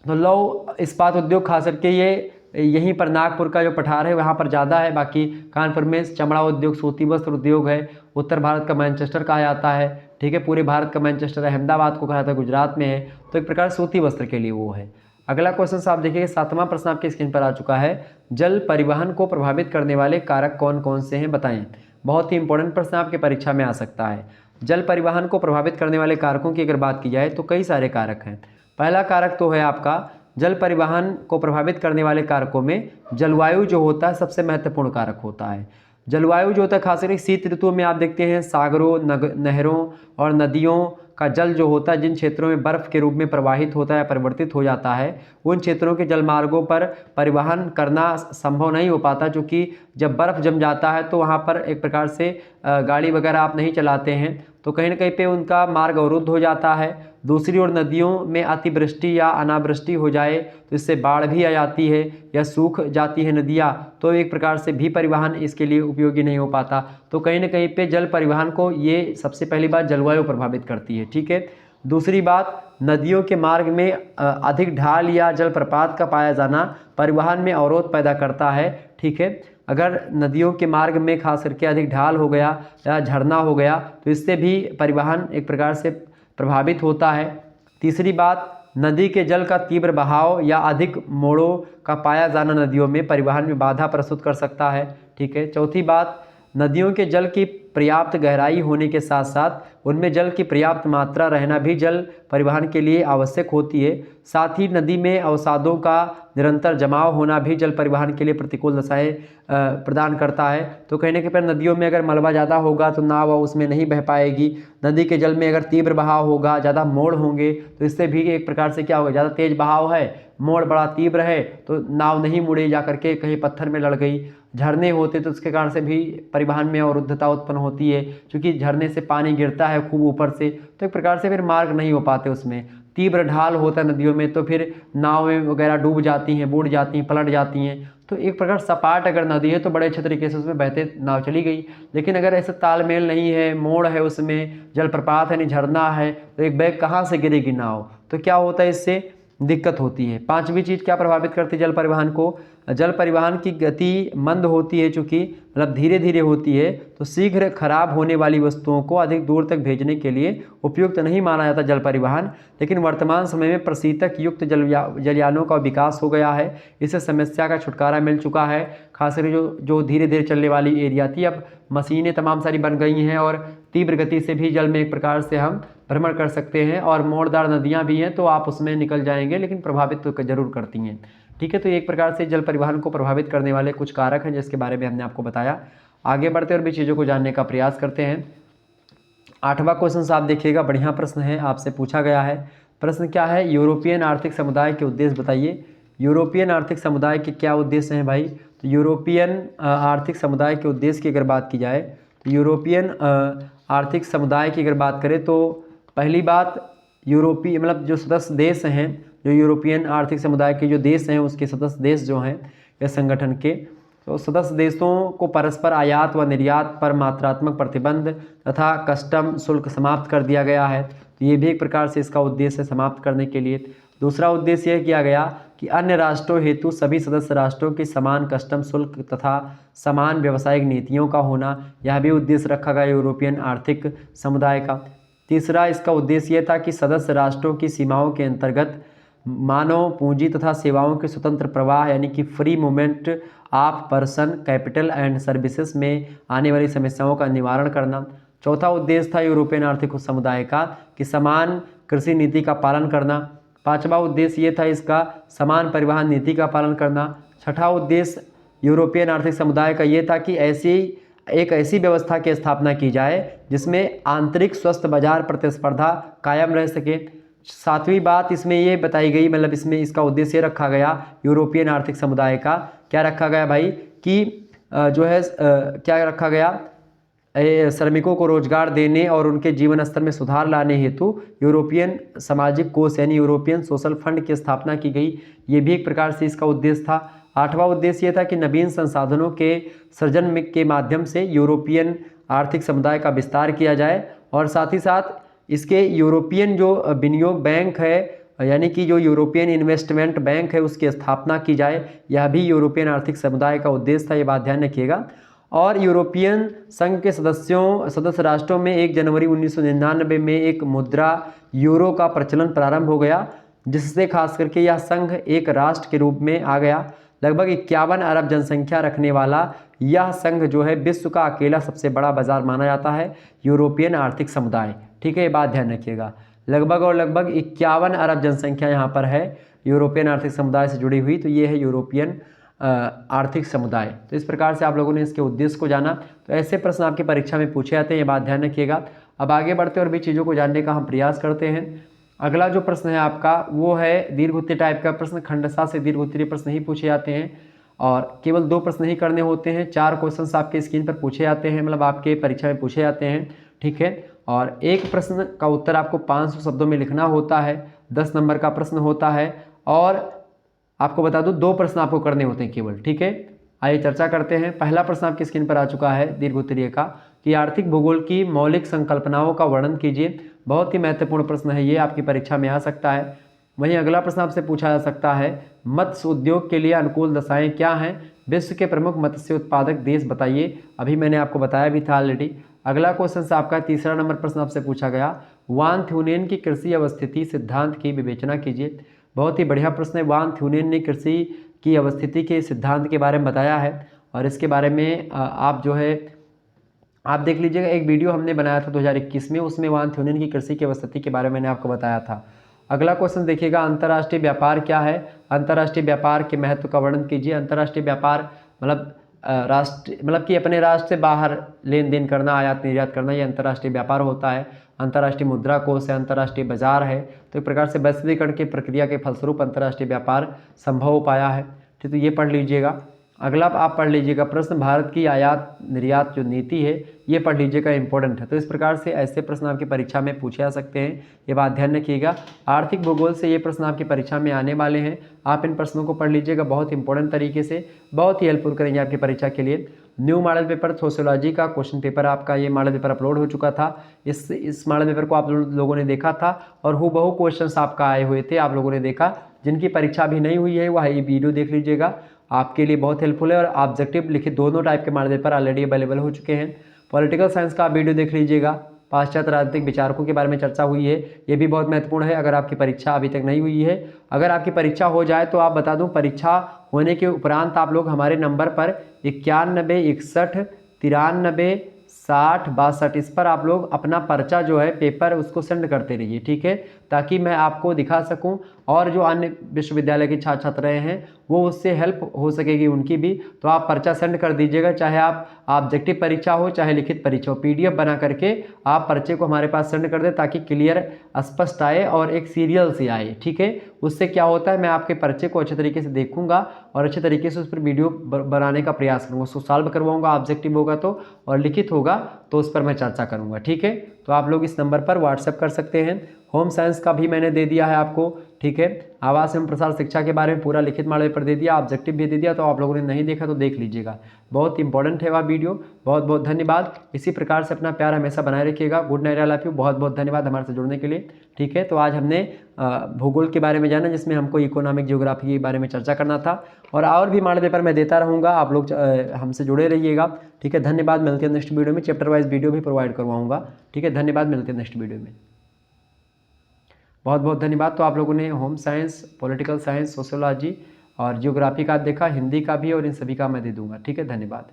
तो लौह इस्पात उद्योग खास करके ये यहीं पर नागपुर का जो पठार है वहाँ पर ज़्यादा है। बाकी कानपुर में चमड़ा उद्योग, सूती वस्त्र उद्योग है, उत्तर भारत का मैनचेस्टर कहा जाता है, ठीक है, पूरे भारत का मैनचेस्टर अहमदाबाद को कहा जाता है, गुजरात में है, तो एक प्रकार सूती वस्त्र के लिए वो है। अगला क्वेश्चन आप देखिए 7वां प्रश्न आपके स्क्रीन पर आ चुका है, जल परिवहन को प्रभावित करने वाले कारक कौन कौन से हैं बताएं। बहुत ही इंपॉर्टेंट प्रश्न आपके परीक्षा में आ सकता है। जल परिवहन को प्रभावित करने वाले कारकों की अगर बात की जाए तो कई सारे कारक हैं। पहला कारक तो है आपका जल परिवहन को प्रभावित करने वाले कारकों में जलवायु जो होता है सबसे महत्वपूर्ण कारक होता है। जलवायु जो होता है खास करके शीत ऋतु में आप देखते हैं सागरों, नहरों और नदियों का जल जो होता है जिन क्षेत्रों में बर्फ़ के रूप में प्रवाहित होता है, परिवर्तित हो जाता है, उन क्षेत्रों के जलमार्गों पर परिवहन करना संभव नहीं हो पाता, क्योंकि जब बर्फ़ जम जाता है तो वहाँ पर एक प्रकार से गाड़ी वगैरह आप नहीं चलाते हैं तो कहीं ना कहीं पे उनका मार्ग अवरुद्ध हो जाता है। दूसरी ओर नदियों में अतिवृष्टि या अनावृष्टि हो जाए तो इससे बाढ़ भी आ जाती है या सूख जाती है नदियाँ, तो एक प्रकार से भी परिवहन इसके लिए उपयोगी नहीं हो पाता। तो कहीं ना कहीं पे जल परिवहन को ये सबसे पहली बात जलवायु प्रभावित करती है। ठीक है। दूसरी बात, नदियों के मार्ग में अधिक ढाल या जलप्रपात का पाया जाना परिवहन में अवरोध पैदा करता है। ठीक है। अगर नदियों के मार्ग में खास करके अधिक ढाल हो गया या झरना हो गया तो इससे भी परिवहन एक प्रकार से प्रभावित होता है। तीसरी बात, नदी के जल का तीव्र बहाव या अधिक मोड़ों का पाया जाना नदियों में परिवहन में बाधा प्रस्तुत कर सकता है। ठीक है। चौथी बात, नदियों के जल की पर्याप्त गहराई होने के साथ साथ उनमें जल की पर्याप्त मात्रा रहना भी जल परिवहन के लिए आवश्यक होती है। साथ ही नदी में अवसादों का निरंतर जमाव होना भी जल परिवहन के लिए प्रतिकूल दशाएं प्रदान करता है। तो कहने के पर नदियों में अगर मलबा ज़्यादा होगा तो नाव उसमें नहीं बह पाएगी। नदी के जल में अगर तीव्र बहाव होगा, ज़्यादा मोड़ होंगे तो इससे भी एक प्रकार से क्या होगा, ज़्यादा तेज बहाव है, मोड़ बड़ा तीव्र है तो नाव नहीं मुड़े, जा करके कहीं पत्थर में लड़ गई। झरने होते तो उसके कारण से भी परिवहन में अवरुद्धता उत्पन्न होती है, क्योंकि झरने से पानी गिरता है खूब ऊपर से, तो एक प्रकार से फिर मार्ग नहीं हो पाते उसमें। तीव्र ढाल होता है नदियों में तो फिर नावें वगैरह डूब जाती हैं, बूढ़ जाती हैं, पलट जाती हैं। तो एक प्रकार सपाट अगर नदी है तो बड़े अच्छे तरीके से उसमें बहते नाव चली गई। लेकिन अगर ऐसा तालमेल नहीं है, मोड़ है, उसमें जलप्रपात है, नहीं झरना है, तो एक बैग कहाँ से गिरेगी नाव, तो क्या होता है, इससे दिक्कत होती है। पांचवी चीज़ क्या प्रभावित करती है जल परिवहन को, जल परिवहन की गति मंद होती है, चूँकि मतलब धीरे धीरे होती है, तो शीघ्र खराब होने वाली वस्तुओं को अधिक दूर तक भेजने के लिए उपयुक्त नहीं माना जाता जल परिवहन। लेकिन वर्तमान समय में प्रशीतक युक्त जलयानों का विकास हो गया है, इससे समस्या का छुटकारा मिल चुका है। खासकर जो धीरे धीरे चलने वाली एरिया थी, अब मशीनें तमाम सारी बन गई हैं और तीव्र गति से भी जल में एक प्रकार से हम भ्रमण कर सकते हैं। और मोड़दार नदियाँ भी हैं तो आप उसमें निकल जाएंगे, लेकिन प्रभावित तो जरूर करती हैं। ठीक है। तो एक प्रकार से जल परिवहन को प्रभावित करने वाले कुछ कारक हैं जिसके बारे में हमने आपको बताया। आगे बढ़ते और भी चीज़ों को जानने का प्रयास करते हैं। 8वां क्वेश्चन आप देखिएगा, बढ़िया प्रश्न है, आपसे पूछा गया है। प्रश्न क्या है, यूरोपियन आर्थिक समुदाय के उद्देश्य बताइए। यूरोपियन आर्थिक समुदाय के क्या उद्देश्य हैं भाई, तो यूरोपियन आर्थिक समुदाय के उद्देश्य की अगर बात की जाए तो यूरोपियन आर्थिक समुदाय की अगर बात करें तो पहली बात, यूरोपीय मतलब जो सदस्य देश हैं, जो यूरोपियन आर्थिक समुदाय के जो देश हैं उसके सदस्य देश जो हैं इस संगठन के, तो सदस्य देशों को परस्पर आयात व निर्यात पर मात्रात्मक प्रतिबंध तथा कस्टम शुल्क समाप्त कर दिया गया है। तो ये भी एक प्रकार से इसका उद्देश्य समाप्त करने के लिए। दूसरा उद्देश्य यह किया गया कि अन्य राष्ट्रों हेतु सभी सदस्य राष्ट्रों की समान कस्टम शुल्क तथा समान व्यावसायिक नीतियों का होना, यह भी उद्देश्य रखा गया यूरोपियन आर्थिक समुदाय का। तीसरा इसका उद्देश्य यह था कि सदस्य राष्ट्रों की सीमाओं के अंतर्गत मानव पूंजी तथा सेवाओं के स्वतंत्र प्रवाह यानी कि free movement of person, capital and services में आने वाली समस्याओं का निवारण करना। चौथा उद्देश्य था यूरोपियन आर्थिक समुदाय का कि समान कृषि नीति का पालन करना। पांचवा उद्देश्य ये था इसका समान परिवहन नीति का पालन करना। छठा उद्देश्य यूरोपियन आर्थिक समुदाय का ये था कि एक ऐसी व्यवस्था की स्थापना की जाए जिसमें आंतरिक स्वस्थ बाजार प्रतिस्पर्धा कायम रह सके। सातवीं बात इसमें ये बताई गई, मतलब इसमें इसका उद्देश्य रखा गया यूरोपियन आर्थिक समुदाय का, क्या रखा गया भाई कि जो है क्या रखा गया, श्रमिकों को रोजगार देने और उनके जीवन स्तर में सुधार लाने हेतु यूरोपियन सामाजिक कोष यानी यूरोपियन सोशल फंड की स्थापना की गई। ये भी एक प्रकार से इसका उद्देश्य था। आठवां उद्देश्य ये था कि नवीन संसाधनों के सृजन के माध्यम से यूरोपियन आर्थिक समुदाय का विस्तार किया जाए और साथ ही साथ इसके यूरोपियन जो विनियोग बैंक है यानी कि जो यूरोपियन इन्वेस्टमेंट बैंक है उसकी स्थापना की जाए। यह भी यूरोपियन आर्थिक समुदाय का उद्देश्य था, ये बात ध्यान रखिएगा। और यूरोपियन संघ के सदस्य राष्ट्रों में 1 जनवरी 1999 में एक मुद्रा यूरो का प्रचलन प्रारंभ हो गया, जिससे खास करके यह संघ एक राष्ट्र के रूप में आ गया। लगभग 51 अरब जनसंख्या रखने वाला यह संघ जो है विश्व का अकेला सबसे बड़ा बाजार माना जाता है, यूरोपियन आर्थिक समुदाय। ठीक है, ये बात ध्यान रखिएगा। लगभग 51 अरब जनसंख्या यहाँ पर है यूरोपियन आर्थिक समुदाय से जुड़ी हुई, तो ये है यूरोपियन आर्थिक समुदाय। तो इस प्रकार से आप लोगों ने इसके उद्देश्य को जाना। तो ऐसे प्रश्न आपकी परीक्षा में पूछे जाते हैं, ये बात ध्यान रखिएगा। अब आगे बढ़ते और भी चीज़ों को जानने का हम प्रयास करते हैं। अगला जो प्रश्न है आपका वो है दीर्घ उत्तरीय टाइप का प्रश्न। खंडसा से दीर्घ उत्तरीय प्रश्न ही पूछे जाते हैं और केवल 2 प्रश्न ही करने होते हैं। 4 क्वेश्चन आपके स्क्रीन पर पूछे जाते हैं, मतलब आपके परीक्षा में पूछे जाते हैं। ठीक है, और एक प्रश्न का उत्तर आपको 500 शब्दों में लिखना होता है। 10 नंबर का प्रश्न होता है और आपको बता दूं 2 प्रश्न आपको करने होते हैं केवल, ठीक है। आइए चर्चा करते हैं। पहला प्रश्न आपकी स्क्रीन पर आ चुका है दीर्घोत्तरीय का कि आर्थिक भूगोल की मौलिक संकल्पनाओं का वर्णन कीजिए। बहुत ही महत्वपूर्ण प्रश्न है ये, आपकी परीक्षा में आ सकता है। वहीं अगला प्रश्न आपसे पूछा जा सकता है मत्स्य उद्योग के लिए अनुकूल दशाएं क्या हैं, विश्व के प्रमुख मत्स्य उत्पादक देश बताइए। अभी मैंने आपको बताया भी था ऑलरेडी। अगला क्वेश्चन से आपका तीसरा नंबर प्रश्न आपसे पूछा गया वान थ्यूनेन की कृषि अवस्थिति सिद्धांत की विवेचना कीजिए। बहुत ही बढ़िया प्रश्न है। वान थ्यूनेन ने कृषि की अवस्थिति के सिद्धांत के बारे में बताया है और इसके बारे में आप जो है आप देख लीजिएगा, एक वीडियो हमने बनाया था 2021 में, उसमें वान थ्यूनेन की कृषि की अवस्थिति के बारे में मैंने आपको बताया था। अगला क्वेश्चन देखिएगा अंतर्राष्ट्रीय व्यापार क्या है। अंतर्राष्ट्रीय व्यापार के महत्व का वर्णन कीजिए। अंतर्राष्ट्रीय व्यापार मतलब कि अपने राष्ट्र से बाहर लेन देन करना, आयात निर्यात करना, ये अंतर्राष्ट्रीय व्यापार होता है। अंतर्राष्ट्रीय मुद्रा कोष है, अंतर्राष्ट्रीय बाजार है। तो एक प्रकार से वैश्वीकरण की प्रक्रिया के फलस्वरूप अंतर्राष्ट्रीय व्यापार संभव हो पाया है। ठीक, तो ये पढ़ लीजिएगा। अगला आप पढ़ लीजिएगा प्रश्न भारत की आयात निर्यात जो नीति है ये पढ़ लीजिएगा, इंपॉर्टेंट है। तो इस प्रकार से ऐसे प्रश्न आपकी परीक्षा में पूछे जा सकते हैं, ये बात ध्यान रखिएगा। आर्थिक भूगोल से ये प्रश्न आपकी परीक्षा में आने वाले हैं, आप इन प्रश्नों को पढ़ लीजिएगा बहुत इंपॉर्टेंट तरीके से, बहुत ही हेल्पफुल करेंगे आपकी परीक्षा के लिए। न्यू मॉडल पेपर सोशियोलॉजी का क्वेश्चन पेपर आपका ये मॉडल पेपर अपलोड हो चुका था। इस मॉडल पेपर को आप लोगों ने देखा था और हूबहू क्वेश्चंस आपका आए हुए थे, आप लोगों ने देखा। जिनकी परीक्षा अभी नहीं हुई है वह ये वीडियो देख लीजिएगा, आपके लिए बहुत हेल्पफुल है। और ऑब्जेक्टिव लिखित दोनों टाइप के मॉडल पेपर ऑलरेडी अवेलेबल हो चुके हैं। पॉलिटिकल साइंस का आप वीडियो देख लीजिएगा, पाश्चात्य राजनीतिक विचारकों के बारे में चर्चा हुई है, ये भी बहुत महत्वपूर्ण है अगर आपकी परीक्षा अभी तक नहीं हुई है। अगर आपकी परीक्षा हो जाए तो आप बता दूं, परीक्षा होने के उपरांत आप लोग हमारे नंबर पर 91 61 93 60 62 इस पर आप लोग अपना पर्चा जो है पेपर उसको सेंड करते रहिए, ठीक है, ताकि मैं आपको दिखा सकूं और जो अन्य विश्वविद्यालय के छात्र छात्राएं हैं वो उससे हेल्प हो सकेगी उनकी भी। तो आप पर्चा सेंड कर दीजिएगा, चाहे आप ऑब्जेक्टिव परीक्षा हो चाहे लिखित परीक्षा हो, PDF बना करके आप पर्चे को हमारे पास सेंड कर दें ताकि क्लियर स्पष्ट आए और एक सीरियल से आए, ठीक है। उससे क्या होता है, मैं आपके पर्चे को अच्छे तरीके से देखूंगा और अच्छे तरीके से उस पर वीडियो बनाने का प्रयास करूँगा, उसको सॉल्व करवाऊंगा, ऑब्जेक्टिव होगा तो, और लिखित होगा तो उस पर मैं चर्चा करूँगा, ठीक है। तो आप लोग इस नंबर पर व्हाट्सएप कर सकते हैं। होम साइंस का भी मैंने दे दिया है आपको, ठीक है। आवास एवं प्रसार शिक्षा के बारे में पूरा लिखित मॉडल पर दे दिया, ऑब्जेक्टिव भी दे दिया, तो आप लोगों ने नहीं देखा तो देख लीजिएगा, बहुत इंपॉर्टेंट है वह वीडियो। बहुत बहुत धन्यवाद। इसी प्रकार से अपना प्यार हमेशा बनाए रखिएगा। Good night, I love you. बहुत बहुत धन्यवाद हमारे से जुड़ने के लिए, ठीक है। तो आज हमने भूगोल के बारे में जाना जिसमें हमको इकोनॉमिक जियोग्राफी के बारे में चर्चा करना था, और भी मॉडल पेपर मैं देता रहूँगा, आप लोग हमसे जुड़े रहिएगा, ठीक है। धन्यवाद, मिलते हैं नेक्स्ट वीडियो में, चैप्टर वाइज वीडियो भी प्रोवाइड करवाऊँगा, ठीक है। धन्यवाद, मिलते हैं नेक्स्ट वीडियो में। बहुत बहुत धन्यवाद। तो आप लोगों ने home science, political science, sociology और जियोग्राफी का देखा, हिंदी का भी, और इन सभी का मैं दे दूंगा, ठीक है। धन्यवाद।